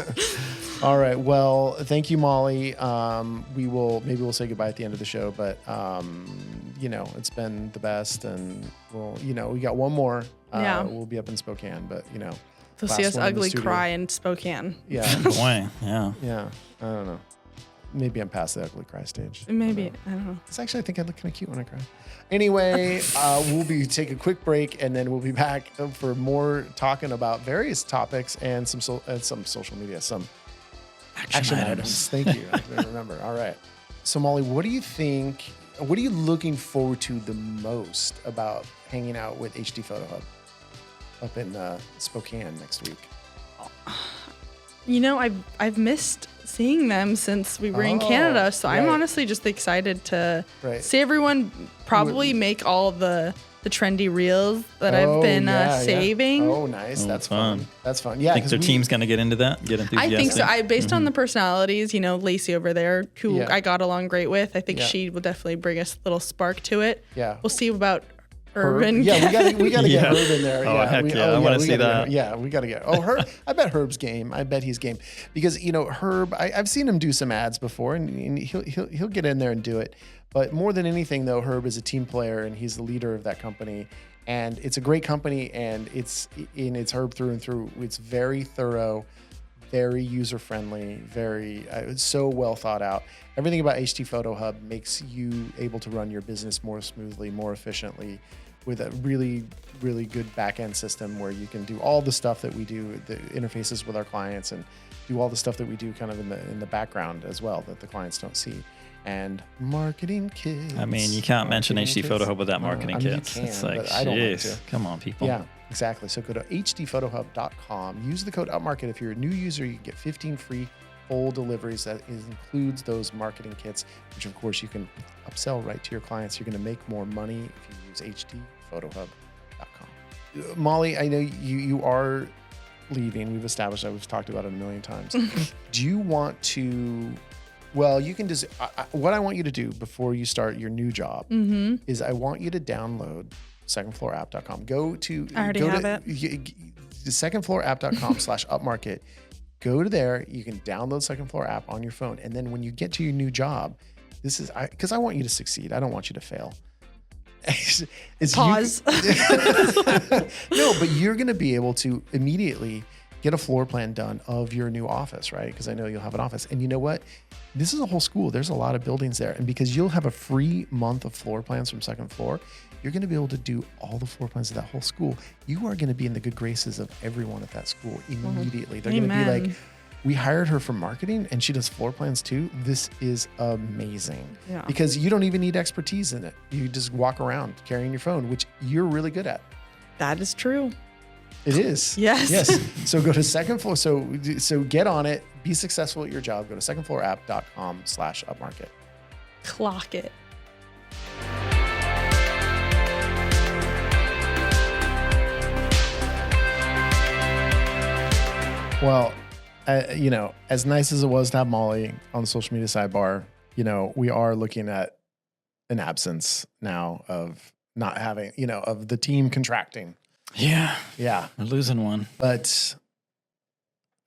All right. Well, thank you, Molly. Maybe we'll say goodbye at the end of the show, but it's been the best, and we got one more. We'll be up in Spokane, but They'll see us ugly cry in Spokane. Yeah. Boy, yeah. Yeah. I don't know. Maybe I'm past the ugly cry stage. Maybe. I don't know. It's actually, I think I look kind of cute when I cry. Anyway, we'll take a quick break, and then we'll be back for more talking about various topics and some social media, some action items. Thank you. I remember. All right. So Molly, what do you think? What are you looking forward to the most about hanging out with HD Photo Hub up in Spokane next week? I've missed seeing them since we were in Canada, so I'm honestly just excited to see everyone probably make all the trendy reels that I've been saving. Yeah. Oh, nice. That's fun. That's fun. Yeah. I think their team's going to get into that, get enthusiastic. I think so. Based on the personalities, Lacey over there, who I got along great with, I think she will definitely bring us a little spark to it. Yeah. We'll see about Urban. Yeah, we got to get Herb in there. Oh, heck yeah. I want to see that. We got to get. Oh, Herb. I bet Herb's game. I bet he's game because Herb. I've seen him do some ads before, and he'll get in there and do it. But more than anything, though, Herb is a team player, and he's the leader of that company. And it's a great company, and it's Herb through and through. It's very thorough, very user friendly, very so well thought out. Everything about HD Photo Hub makes you able to run your business more smoothly, more efficiently, with a really, really good back-end system where you can do all the stuff that we do, the interfaces with our clients, and do all the stuff that we do kind of in the background as well that the clients don't see. And marketing kits. I mean, you can't mention HD Photo Hub without marketing kits. It's like, jeez, come on, people. Yeah, exactly. So go to hdphotohub.com. Use the code Upmarket. If you're a new user, you can get 15 free full deliveries. That includes those marketing kits, which of course you can upsell right to your clients. You're going to make more money if you use hdphotohub.com. Molly, I know you are leaving. We've established that. We've talked about it a million times. Do you want to... Well, you can just, what I want you to do before you start your new job is I want you to download secondfloorapp.com. Go to secondfloorapp.com/upmarket. Go to there. You can download Second Floor app on your phone. And then when you get to your new job, this is, because I want you to succeed. I don't want you to fail. Pause. No, but you're going to be able to immediately get a floor plan done of your new office, right? Because I know you'll have an office. And you know what? This is a whole school. There's a lot of buildings there. And because you'll have a free month of floor plans from Second Floor, you're going to be able to do all the floor plans of that whole school. You are going to be in the good graces of everyone at that school immediately. They're going to be like, we hired her for marketing and she does floor plans too. This is amazing. Yeah. Because you don't even need expertise in it. You just walk around carrying your phone, which you're really good at. That is true. It is. Yes. Yes. So go to Second Floor. So get on it. Be successful at your job. Go to secondfloorapp.com/upmarket. Clock it. Well, as nice as it was to have Molly on the social media sidebar, we are looking at an absence now of not having, of the team contracting. Yeah. Yeah. We're losing one. But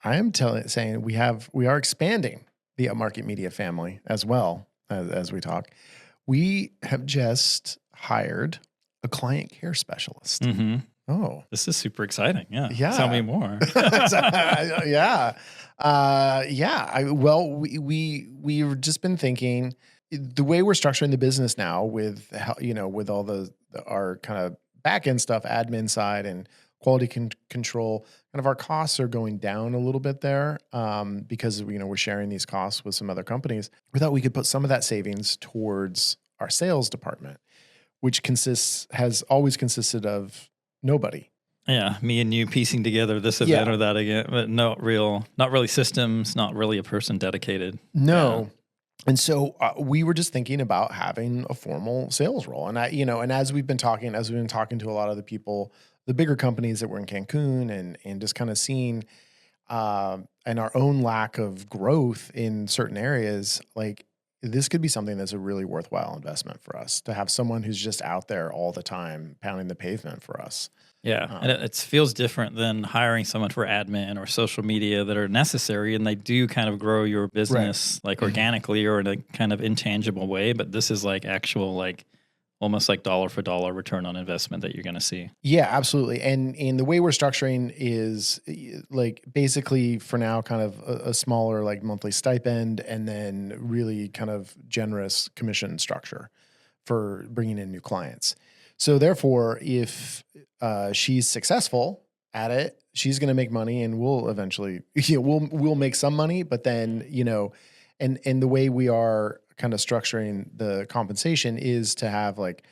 I am saying we are expanding the Upmarket Media family as well as we talk. We have just hired a client care specialist. Mm-hmm. Oh, this is super exciting. Yeah. Yeah. Tell me more. Yeah. We've just been thinking the way we're structuring the business now with all our kind of back end stuff, admin side and quality control, kind of our costs are going down a little bit there because we're sharing these costs with some other companies. We thought we could put some of that savings towards our sales department, which has always consisted of nobody. Yeah, me and you piecing together this event or that again, but not really systems, not really a person dedicated. No. Yeah. And so we were just thinking about having a formal sales role. And and as we've been talking to a lot of the people, the bigger companies that were in Cancun and just kind of seeing and our own lack of growth in certain areas, like this could be something that's a really worthwhile investment for us to have someone who's just out there all the time pounding the pavement for us. Yeah, and it feels different than hiring someone for admin or social media that are necessary, and they do kind of grow your business like organically or in a kind of intangible way. But this is like actual, like almost like dollar for dollar return on investment that you're going to see. Yeah, absolutely. And the way we're structuring is like basically for now kind of a smaller like monthly stipend and then really kind of generous commission structure for bringing in new clients. So therefore, if she's successful at it, she's going to make money, and we'll eventually we'll make some money. But then and the way we are kind of structuring the compensation is to have like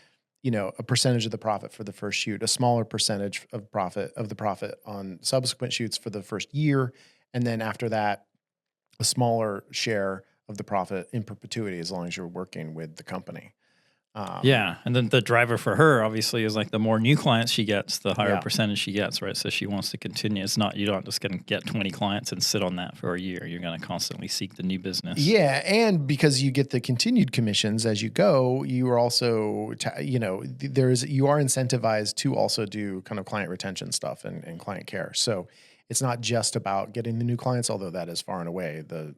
a percentage of the profit for the first shoot, a smaller percentage of the profit on subsequent shoots for the first year, and then after that, a smaller share of the profit in perpetuity as long as you're working with the company. And then the driver for her obviously is like the more new clients she gets, the higher percentage she gets, right? So she wants to continue. It's not, you're not just going to get 20 clients and sit on that for a year. You're going to constantly seek the new business. Yeah, and because you get the continued commissions as you go, you are also, you are incentivized to also do kind of client retention stuff and client care. So it's not just about getting the new clients, although that is far and away the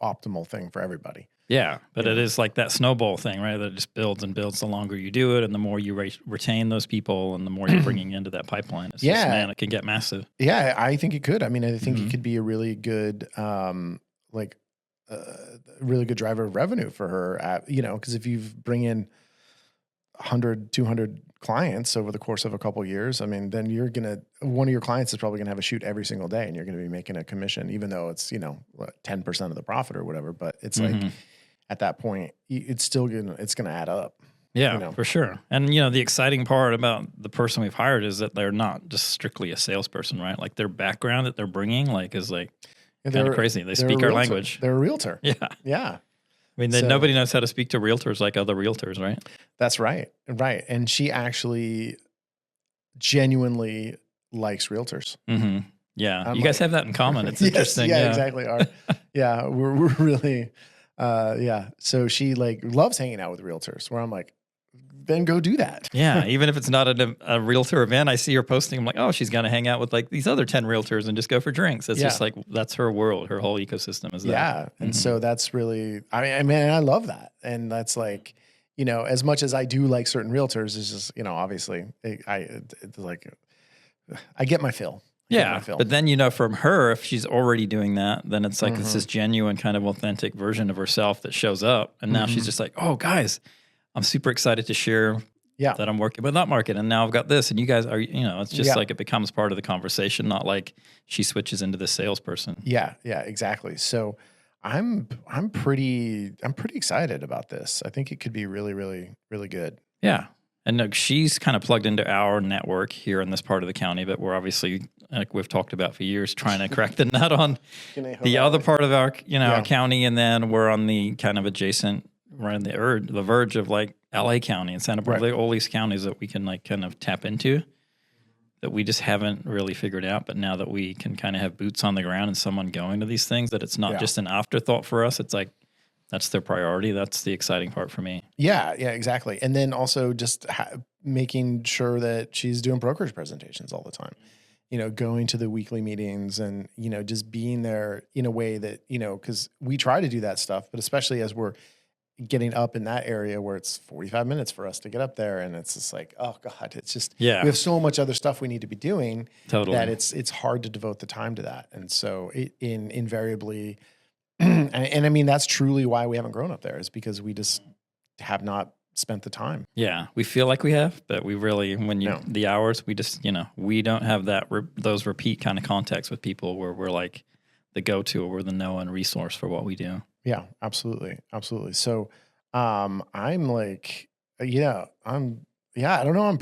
optimal thing for everybody. Yeah, but it is like that snowball thing, right? That it just builds and builds the longer you do it, and the more you retain those people, and the more you're bringing into that pipeline. It's just, man, it can get massive. Yeah, I think it could. I mean, I think it could be a really good, really good driver of revenue for her. Because if you bring in 100, 200 clients over the course of a couple of years, I mean, then one of your clients is probably going to have a shoot every single day, and you're going to be making a commission, even though it's 10% of the profit or whatever. But it's like, at that point, it's going to add up. Yeah, for sure. And, the exciting part about the person we've hired is that they're not just strictly a salesperson, right? Like their background that they're bringing is kind of crazy. They speak our language. They're a realtor. Yeah. Yeah. I mean, nobody knows how to speak to realtors like other realtors, right? That's right. Right. And she actually genuinely likes realtors. Mm-hmm. Yeah. You guys have that in common. It's interesting. Yeah, exactly. We're really... So she loves hanging out with realtors where I'm like, then go do that. Yeah. Even if it's not a realtor event, I see her posting. I'm like, oh, she's going to hang out with like these other 10 realtors and just go for drinks. It's just like, that's her world. Her whole ecosystem is that. Yeah. And so that's really, I mean, I love that. And that's like, as much as I do like certain realtors, it's just, obviously it's like, I get my fill. Yeah, but then, from her, if she's already doing that, then it's like it's this genuine kind of authentic version of herself that shows up. And now she's just like, oh, guys, I'm super excited to share that I'm working with Upmarket. And now I've got this. And you guys are, it's just like it becomes part of the conversation, not like she switches into the salesperson. Yeah, exactly. So I'm pretty excited about this. I think it could be really, really, really good. Yeah. And she's kind of plugged into our network here in this part of the county, but we're obviously, like we've talked about for years, trying to crack the nut on the other part of our, our county. And then we're on the kind of adjacent, right on the verge of like LA County and Santa Barbara, all these counties that we can like kind of tap into that we just haven't really figured out. But now that we can kind of have boots on the ground and someone going to these things, that it's not just an afterthought for us. It's like, that's their priority. That's the exciting part for me. Yeah, exactly. And then also just making sure that she's doing brokerage presentations all the time, going to the weekly meetings and, just being there in a way that, because we try to do that stuff, but especially as we're getting up in that area where it's 45 minutes for us to get up there. And it's just like, oh God, it's just, we have so much other stuff we need to be doing that it's hard to devote the time to that. And so invariably, and I mean, that's truly why we haven't grown up there, is because we just have not spent the time. Yeah. We feel like we have, but we really, the hours, we just, we don't have those repeat kind of contacts with people where we're like the go-to, or we're the known resource for what we do. Yeah, absolutely. Absolutely. So, I'm like, I'm yeah, I don't know.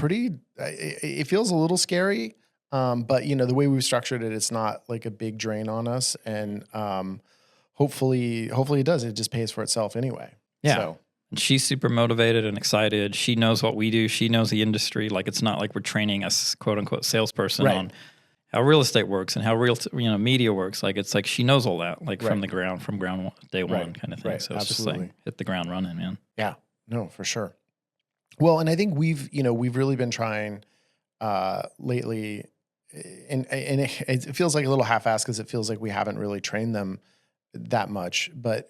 It feels a little scary. But the way we've structured it, it's not like a big drain on us. And, hopefully it does. It just pays for itself anyway. Yeah. So. And she's super motivated and excited. She knows what we do. She knows the industry. Like, it's not like we're training a quote unquote salesperson on how real estate works and how media works. Like, it's like she knows all that, like from ground day one kind of thing. So it's just like hit the ground running, man. Yeah, no, for sure. Well, and I think we've really been trying lately, and it feels like a little half-assed because it feels like we haven't really trained them that much, but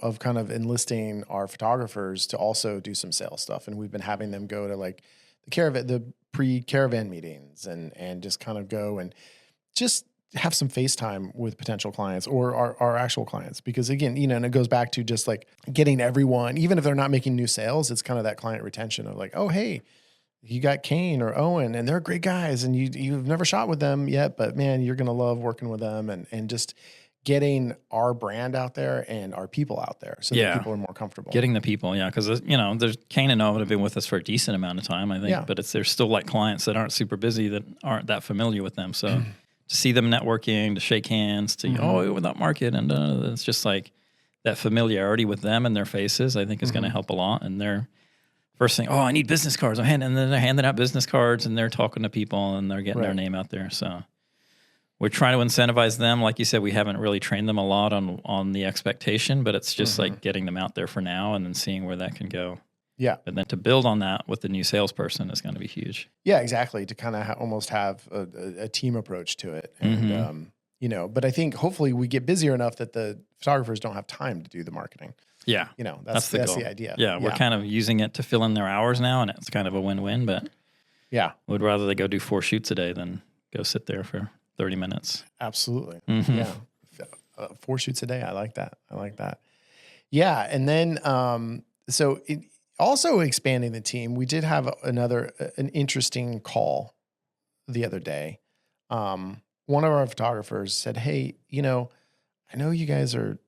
of kind of enlisting our photographers to also do some sales stuff. And we've been having them go to like the pre-caravan meetings and just kind of go and just have some FaceTime with potential clients or our actual clients. Because again, and it goes back to just like getting everyone, even if they're not making new sales, it's kind of that client retention of like, oh, hey, you got Kane or Owen and they're great guys and you've never shot with them yet, but man, you're going to love working with them and just getting our brand out there and our people out there so that people are more comfortable. Getting the people, because there's Kane and Owen have been with us for a decent amount of time, I think, but there's still like clients that aren't super busy that aren't that familiar with them. So to see them networking, to shake hands, to with Upmarket, and it's just like that familiarity with them and their faces, I think is going to help a lot. And they're first thing, I need business cards. And then they're handing out business cards and they're talking to people and they're getting their name out there. So we're trying to incentivize them. Like you said, we haven't really trained them a lot on the expectation, but it's just like getting them out there for now and then seeing where that can go. Yeah. But then to build on that with the new salesperson is going to be huge. Yeah, exactly. To kind of almost have a team approach to it. And, but I think hopefully we get busier enough that the photographers don't have time to do the marketing. Yeah. That's the idea. Yeah. We're kind of using it to fill in their hours now, and it's kind of a win-win, but would rather they go do 4 shoots a day than go sit there for 30 minutes. Absolutely. Yeah. 4 shoots a day. I like that. Yeah. And then, also expanding the team, we did have an interesting call the other day. One of our photographers said, hey, I know you guys are,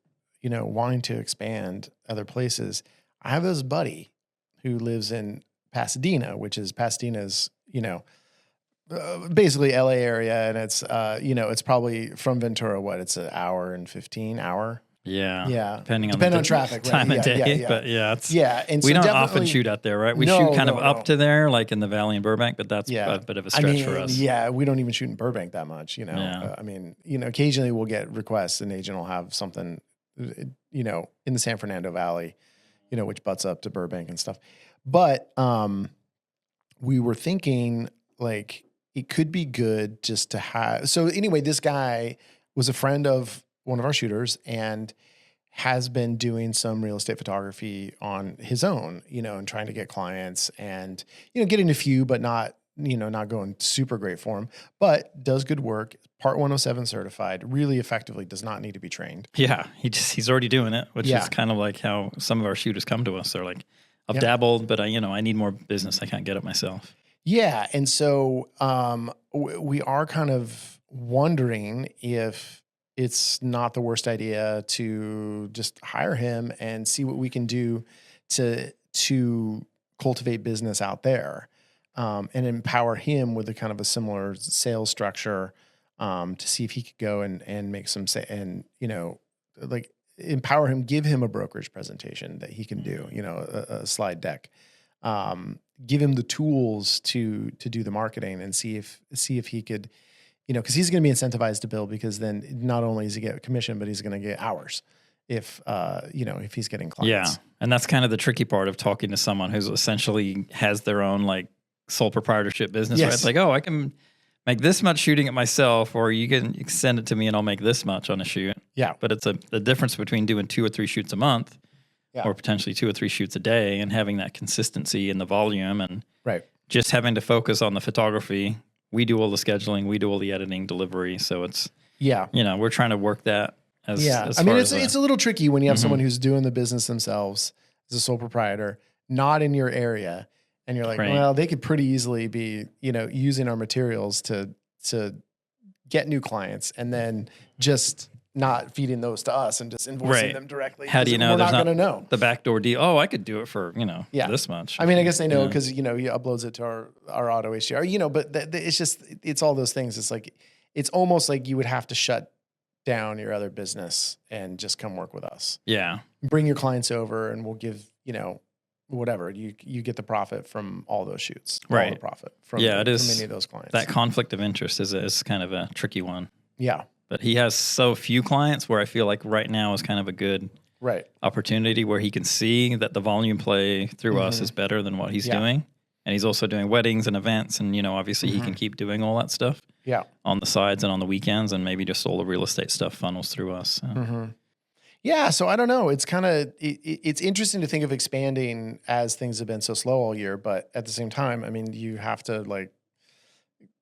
wanting to expand other places. I have this buddy who lives in Pasadena, which is Pasadena's, basically LA area. And it's, it's probably from Ventura, it's an hour and 15 hour. Yeah. Depending on traffic, time of day. Yeah. But and we so don't often shoot out there, right? We shoot kind of up to there, like in the Valley in Burbank, but that's a bit of a stretch for us. Yeah, we don't even shoot in Burbank that much, occasionally we'll get requests, an agent will have something, in the San Fernando Valley, which butts up to Burbank and stuff. But we were thinking like it could be good just to have. So anyway, this guy was a friend of one of our shooters and has been doing some real estate photography on his own, and trying to get clients and, getting a few, but not going super great for him, but does good work. Part 107 certified, really effectively, does not need to be trained. Yeah. He's already doing it, which is kind of like how some of our shooters come to us. They're like, I've dabbled, but I need more business. I can't get it myself. Yeah. And so, we are kind of wondering if it's not the worst idea to just hire him and see what we can do to cultivate business out there, and empower him with a kind of a similar sales structure, to see if he could go and make some like empower him, give him a brokerage presentation that he can do, a slide deck, give him the tools to do the marketing and see if he could, because he's going to be incentivized to build, because then not only does he get commission, but he's going to get hours if he's getting clients. Yeah. And that's kind of the tricky part of talking to someone who's essentially has their own like sole proprietorship business, right? It's like, I can make this much shooting it myself, or you can extend it to me and I'll make this much on a shoot. Yeah. But it's the difference between doing 2 or 3 shoots a month or potentially 2 or 3 shoots a day and having that consistency in the volume and just having to focus on the photography. We do all the scheduling, we do all the editing, delivery. So it's, we're trying to work that as it's a little tricky when you have someone who's doing the business themselves as a sole proprietor, not in your area. And you're like, well, they could pretty easily be, using our materials to get new clients and then just not feeding those to us and just invoicing them directly. How do you know? We're not going to know. The backdoor deal. Oh, I could do it for, this much. I mean, I guess they know because, he uploads it to our auto HDR, but it's all those things. It's like, it's almost like you would have to shut down your other business and just come work with us. Yeah. Bring your clients over and we'll give, whatever you get the profit from all those shoots, all the profit from, it is, from any of those clients. That conflict of interest is kind of a tricky one. Yeah. But he has so few clients where I feel like right now is kind of a good opportunity where he can see that the volume play through us is better than what he's doing. And he's also doing weddings and events. And, obviously he can keep doing all that stuff on the sides and on the weekends. And maybe just all the real estate stuff funnels through us. So. Yeah. So I don't know. It's kind of, it's interesting to think of expanding as things have been so slow all year. But at the same time, I mean, you have to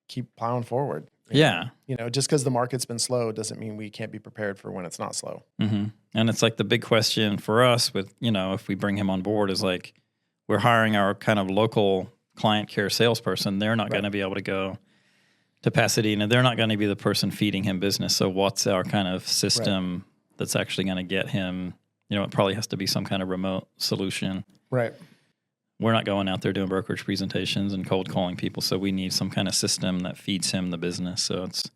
keep plowing forward. Yeah. Just because the market's been slow doesn't mean we can't be prepared for when it's not slow. Mm-hmm. And it's like the big question for us with, if we bring him on board is like, we're hiring our kind of local client care salesperson. They're not going to be able to go to Pasadena. They're not going to be the person feeding him business. So what's our kind of system that's actually going to get him, it probably has to be some kind of remote solution. Right. We're not going out there doing brokerage presentations and cold calling people. So we need some kind of system that feeds him the business. So it's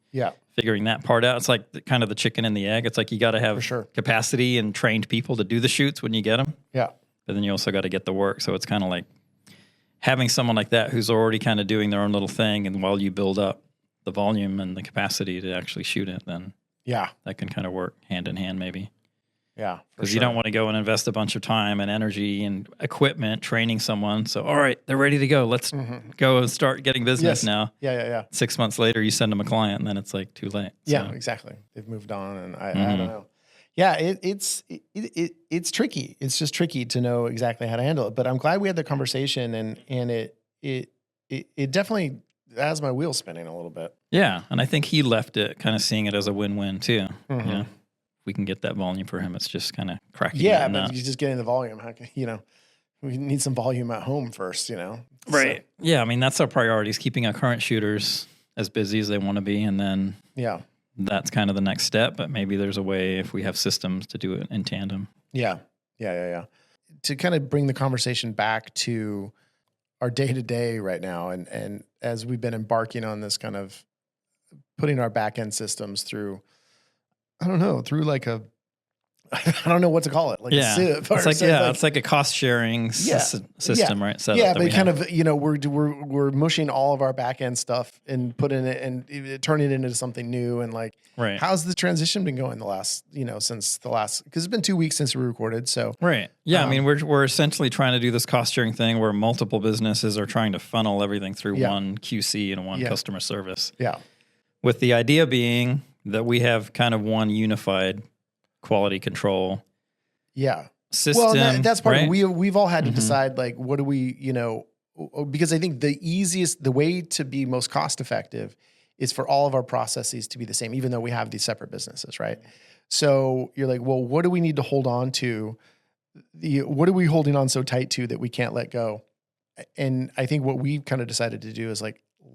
figuring that part out. It's like kind of the chicken and the egg. It's like you got to have capacity and trained people to do the shoots when you get them. Yeah. But then you also got to get the work. So it's kind of like having someone like that who's already kind of doing their own little thing. And while you build up the volume and the capacity to actually shoot it, then that can kind of work hand in hand maybe. Yeah. Because you don't want to go and invest a bunch of time and energy and equipment training someone. So, all right, they're ready to go. Let's go and start getting business now. Yeah. 6 months later, you send them a client and then it's like too late. So. Yeah, exactly. They've moved on and I don't know. Yeah, it's tricky. It's just tricky to know exactly how to handle it. But I'm glad we had the conversation and it definitely has my wheels spinning a little bit. Yeah, and I think he left it kind of seeing it as a win-win too. We can get that volume for him. It's just kind of cracking. Yeah, but you're just getting the volume. How can, we need some volume at home first, Right. So. Yeah, I mean, that's our priorities, keeping our current shooters as busy as they want to be. And then that's kind of the next step. But maybe there's a way if we have systems to do it in tandem. Yeah. To kind of bring the conversation back to our day-to-day right now. And as we've been embarking on this kind of putting our back-end systems through, I don't know I don't know what to call it. Like a SIP. It's like a cost sharing system, right? But kind of, we're mushing all of our back end stuff and putting it and turning it into something new. And how's the transition been going the last, since the last, because it's been 2 weeks since we recorded. So, right. Yeah. I mean, we're essentially trying to do this cost sharing thing where multiple businesses are trying to funnel everything through one QC and one customer service. Yeah. With the idea being that we have kind of one unified quality control system. Well, that's part of it. We've all had to decide, what do we, because I think the way to be most cost effective is for all of our processes to be the same, even though we have these separate businesses, right? So you're like, well, what do we need to hold on to? What are we holding on so tight to that we can't let go? And I think what we've kind of decided to do is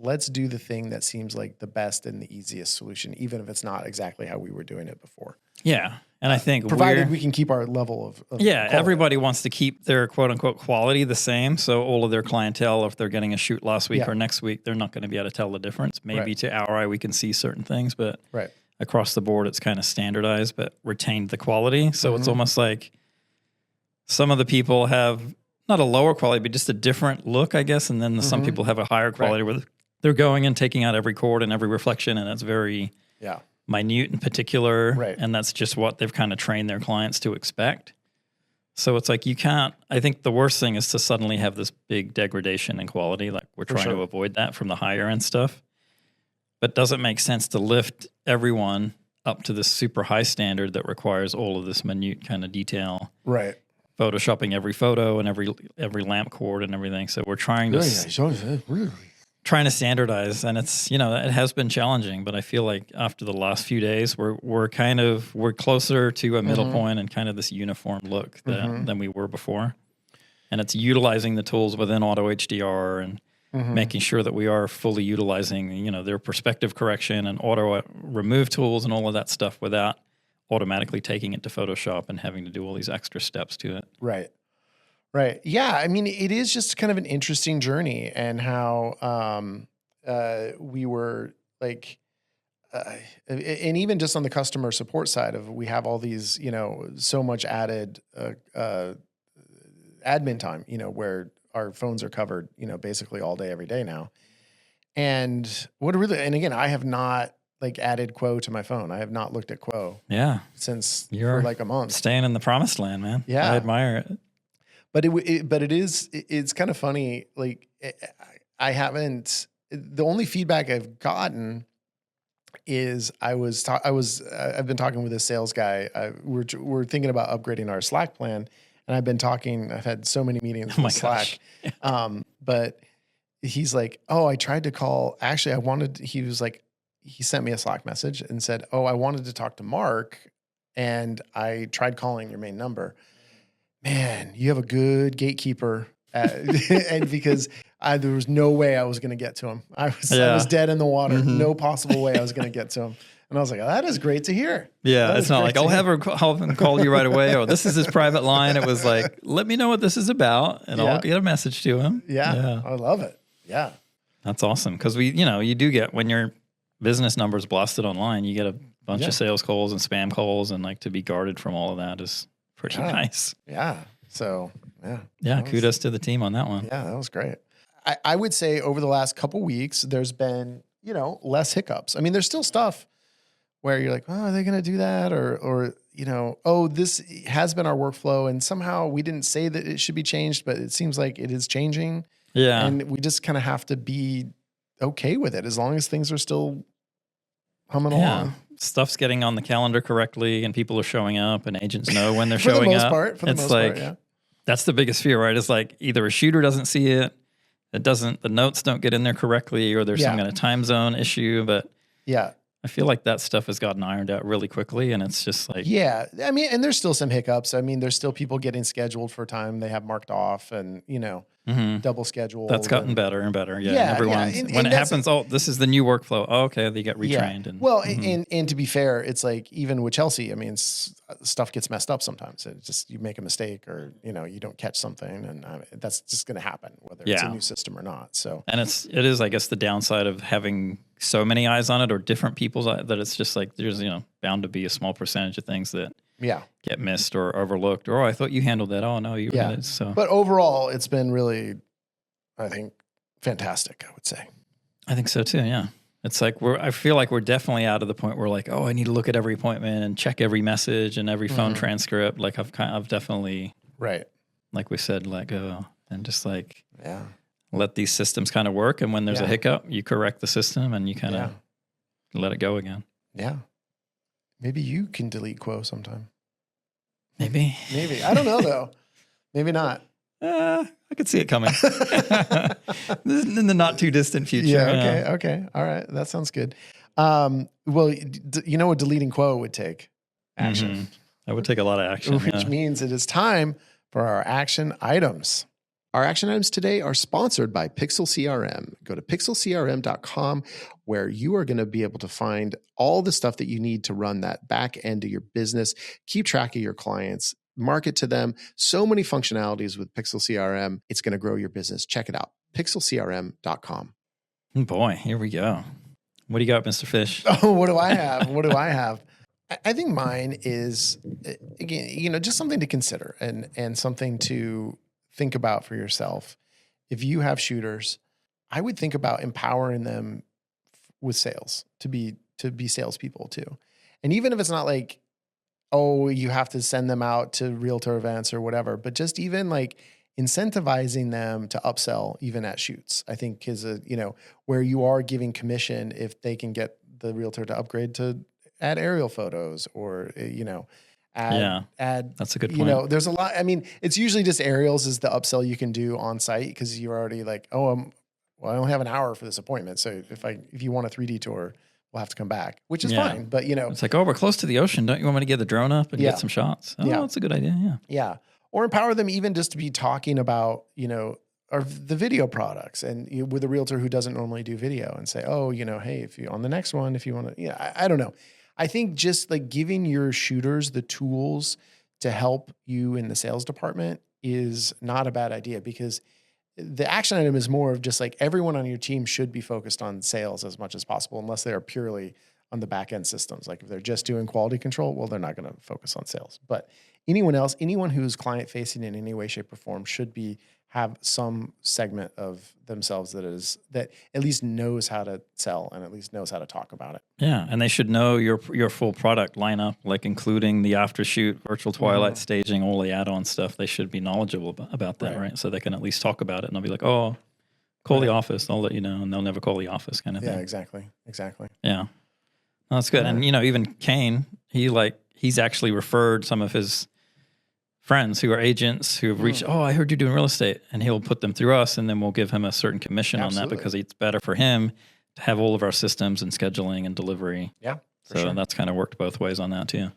let's do the thing that seems like the best and the easiest solution, even if it's not exactly how we were doing it before. Yeah. And I think provided we can keep our level of quality. Everybody wants to keep their quote unquote quality the same. So all of their clientele, if they're getting a shoot last week or next week, they're not going to be able to tell the difference. Maybe to our eye, we can see certain things, but across the board, it's kind of standardized, but retained the quality. So it's almost like some of the people have not a lower quality, but just a different look, I guess. And then some people have a higher quality where they're going and taking out every chord and every reflection. And it's very minute and particular. And that's just what they've kind of trained their clients to expect. So it's like I think the worst thing is to suddenly have this big degradation in quality. Like we're trying to avoid that from the higher end stuff. But does it make sense to lift everyone up to this super high standard that requires all of this minute kind of detail? Right. Photoshopping every photo and every lamp cord and everything. So we're trying to standardize, and it's it has been challenging. But I feel like after the last few days, we're closer to a middle point and kind of this uniform look than we were before. And it's utilizing the tools within Auto HDR and making sure that we are fully utilizing their perspective correction and auto remove tools and all of that stuff without automatically taking it to Photoshop and having to do all these extra steps to it. Right. Right. Yeah. I mean, it is just kind of an interesting journey, and how we were like, and even just on the customer support side of, we have all these, so much added admin time, where our phones are covered, basically all day, every day now. And and again, I have not like added Quo to my phone. I have not looked at Quo since for like a month. Staying in the promised land, man. Yeah. I admire it. But it's kind of funny. Like, I haven't, the only feedback I've gotten is I've been talking with a sales guy. We're thinking about upgrading our Slack plan, and I've had so many meetings with Slack. But he's like, oh, I tried to call. Actually, he sent me a Slack message and said, oh, I wanted to talk to Mark, and I tried calling your main number. Man, you have a good gatekeeper. And because there was no way I was going to get to him. I was dead in the water. Mm-hmm. No possible way I was going to get to him. And I was like, oh, that is great to hear. Yeah, it's not like, I'll have him call you right away. Or this is his private line. It was like, let me know what this is about, and I'll get a message to him. Yeah, I love it. Yeah. That's awesome. Because you do get, when your business number's blasted online, you get a bunch of sales calls and spam calls, and like, to be guarded from all of that is pretty nice. Yeah. So, kudos to the team on that one. Yeah, that was great. I would say over the last couple weeks, there's been, less hiccups. I mean, there's still stuff where you're like, oh, are they going to do that? Or, oh, this has been our workflow, and somehow we didn't say that it should be changed, but it seems like it is changing. Yeah. And we just kind of have to be okay with it as long as things are still humming along. Stuff's getting on the calendar correctly, and people are showing up, and agents know when they're showing up. For the most part, that's the biggest fear, right? It's like either a shooter doesn't see it, the notes don't get in there correctly, or there's some kind of time zone issue. But I feel like that stuff has gotten ironed out really quickly, and it's just like... Yeah, I mean, and there's still some hiccups. I mean, there's still people getting scheduled for time they have marked off, and, double scheduled. That's gotten better and better. Yeah, when it happens, this is the new workfall. Oh, okay, they get retrained. And, well, and to be fair, it's like, even with Chelsea, I mean, stuff gets messed up sometimes. It's just, you make a mistake, or, you don't catch something, and that's just going to happen, whether it's a new system or not. So, and it is, I guess, the downside of having so many eyes on it, or different people's eyes, that it's just like, there's, bound to be a small percentage of things that get missed or overlooked, or, oh, I thought you handled that. Oh, no, you did. So, but overall, it's been really, I think, fantastic, I would say. I think so too. Yeah. It's like I feel like we're definitely out of the point where like, oh, I need to look at every appointment and check every message and every phone transcript. Like I've definitely, like we said, let go and just like, let these systems kind of work. And when there's a hiccup, you correct the system and you kind of let it go again. Yeah. Maybe you can delete Quo sometime. Maybe. I don't know though. Maybe not. I could see it coming. In the not too distant future. Yeah. Okay. All right. That sounds good. Well, what deleting Quo would take? Action. Mm-hmm. That would take a lot of action. Which means it is time for our action items. Our action items today are sponsored by Pixel CRM. Go to pixelcrm.com, where you are going to be able to find all the stuff that you need to run that back end of your business, keep track of your clients, market to them. So many functionalities with Pixel CRM. It's going to grow your business. Check it out. pixelcrm.com. Boy, here we go. What do you got, Mr. Fish? Oh, what do I have? I think mine is, again, just something to consider and something to think about for yourself. If you have shooters, I would think about empowering them with sales to be salespeople too. And even if it's not like, oh, you have to send them out to realtor events or whatever, but just even like incentivizing them to upsell even at shoots, I think is where you are giving commission if they can get the realtor to upgrade to add aerial photos or, add, that's a good point. There's a lot. I mean, it's usually just aerials is the upsell you can do on site because you're already like, I only have an hour for this appointment. So if you want a 3D tour, we'll have to come back, which is fine. But it's like, oh, we're close to the ocean. Don't you want me to get the drone up and get some shots? Oh, that's a good idea. Yeah. Yeah. Or empower them even just to be talking about, or the video products and with a realtor who doesn't normally do video and say, oh, hey, if you on the next one, if you want to, I don't know. I think just like giving your shooters the tools to help you in the sales department is not a bad idea, because the action item is more of just like everyone on your team should be focused on sales as much as possible, unless they are purely on the back end systems. Like if they're just doing quality control, well, they're not going to focus on sales. But anyone else, anyone who's client facing in any way, shape, or form should have some segment of themselves that at least knows how to sell and at least knows how to talk about it. Yeah, and they should know your full product lineup, like including the after shoot, virtual twilight staging, all the add-on stuff. They should be knowledgeable about that, right? So they can at least talk about it, and they'll be like, "Oh, call the office. I'll let you know," and they'll never call the office, kind of thing. Yeah, exactly. Yeah, no, that's good. And even Kane, he's actually referred some of his friends who are agents who have reached, oh, I heard you're doing real estate, and he'll put them through us, and then we'll give him a certain commission on that, because it's better for him to have all of our systems and scheduling and delivery. Yeah. So that's kind of worked both ways on that too.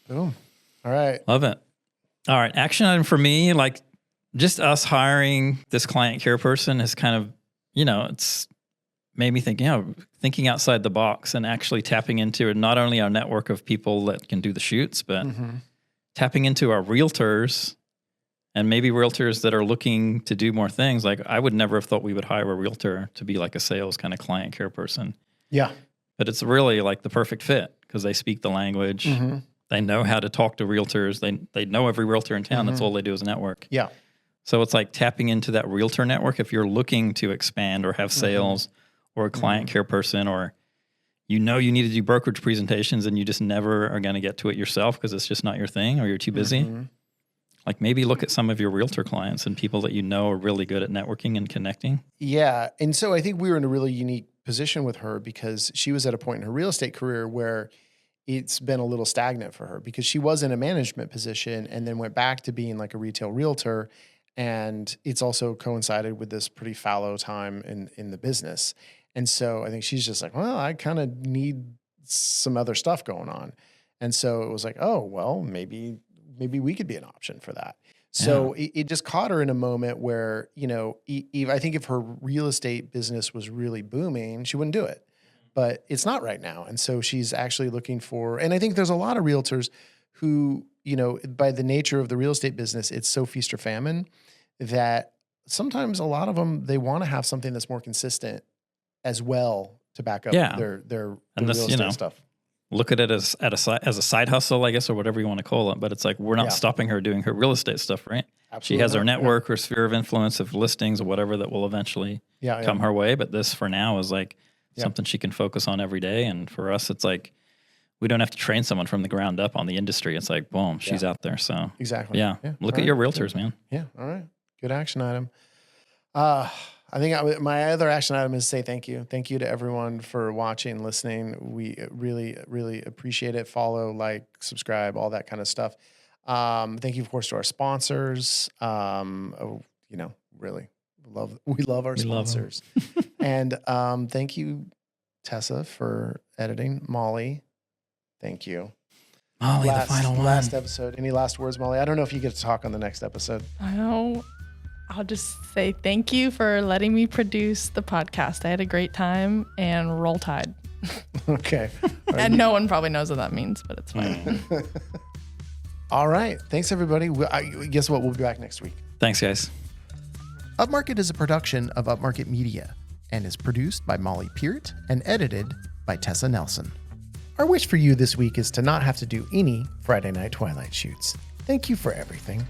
Boom. All right. Love it. All right. Action item for me, like just us hiring this client care person is kind of, it's made me think, thinking outside the box and actually tapping into not only our network of people that can do the shoots, but tapping into our realtors, and maybe realtors that are looking to do more things. Like I would never have thought we would hire a realtor to be like a sales kind of client care person. Yeah. But it's really like the perfect fit, because they speak the language. They know how to talk to realtors. They know every realtor in town. That's all they do is network. Yeah. So it's like tapping into that realtor network. If you're looking to expand or have sales or a client care person, or you need to do brokerage presentations and you just never are going to get to it yourself because it's just not your thing, or you're too busy. Like maybe look at some of your realtor clients and people that are really good at networking and connecting. Yeah. And so I think we were in a really unique position with her, because she was at a point in her real estate career where it's been a little stagnant for her, because she was in a management position and then went back to being like a retail realtor. And it's also coincided with this pretty fallow time in the business. And so I think she's just like, well, I kind of need some other stuff going on. And so it was like, oh, well, maybe we could be an option for that. So it just caught her in a moment where, I think if her real estate business was really booming, she wouldn't do it. But it's not right now. And so she's actually looking for, and I think there's a lot of realtors who, by the nature of the real estate business, it's so feast or famine that sometimes a lot of them, they want to have something that's more consistent as well to back up their real estate stuff. Look at it as a side hustle, I guess, or whatever you want to call it. But it's like, we're not stopping her doing her real estate stuff, right? Absolutely. She has her network or sphere of influence of listings or whatever that will eventually come her way. But this for now is like something she can focus on every day. And for us, it's like, we don't have to train someone from the ground up on the industry. It's like, boom, she's out there. So exactly. Yeah. Look at your realtors, man. Yeah. All right. Good action item. I think my other action item is say thank you. Thank you to everyone for watching, listening. We really, really appreciate it. Follow, like, subscribe, all that kind of stuff. Thank you, of course, to our sponsors. Really we love our sponsors. And thank you, Tessa, for editing. Molly, thank you. Molly, the final one. Last episode. Any last words, Molly? I don't know if you get to talk on the next episode. I'll just say thank you for letting me produce the podcast. I had a great time, and roll tide. Okay. And no one probably knows what that means, but it's fine. All right. Thanks, everybody. Guess what? We'll be back next week. Thanks, guys. Upmarket is a production of Upmarket Media and is produced by Molly Peart and edited by Tessa Nelson. Our wish for you this week is to not have to do any Friday Night Twilight shoots. Thank you for everything.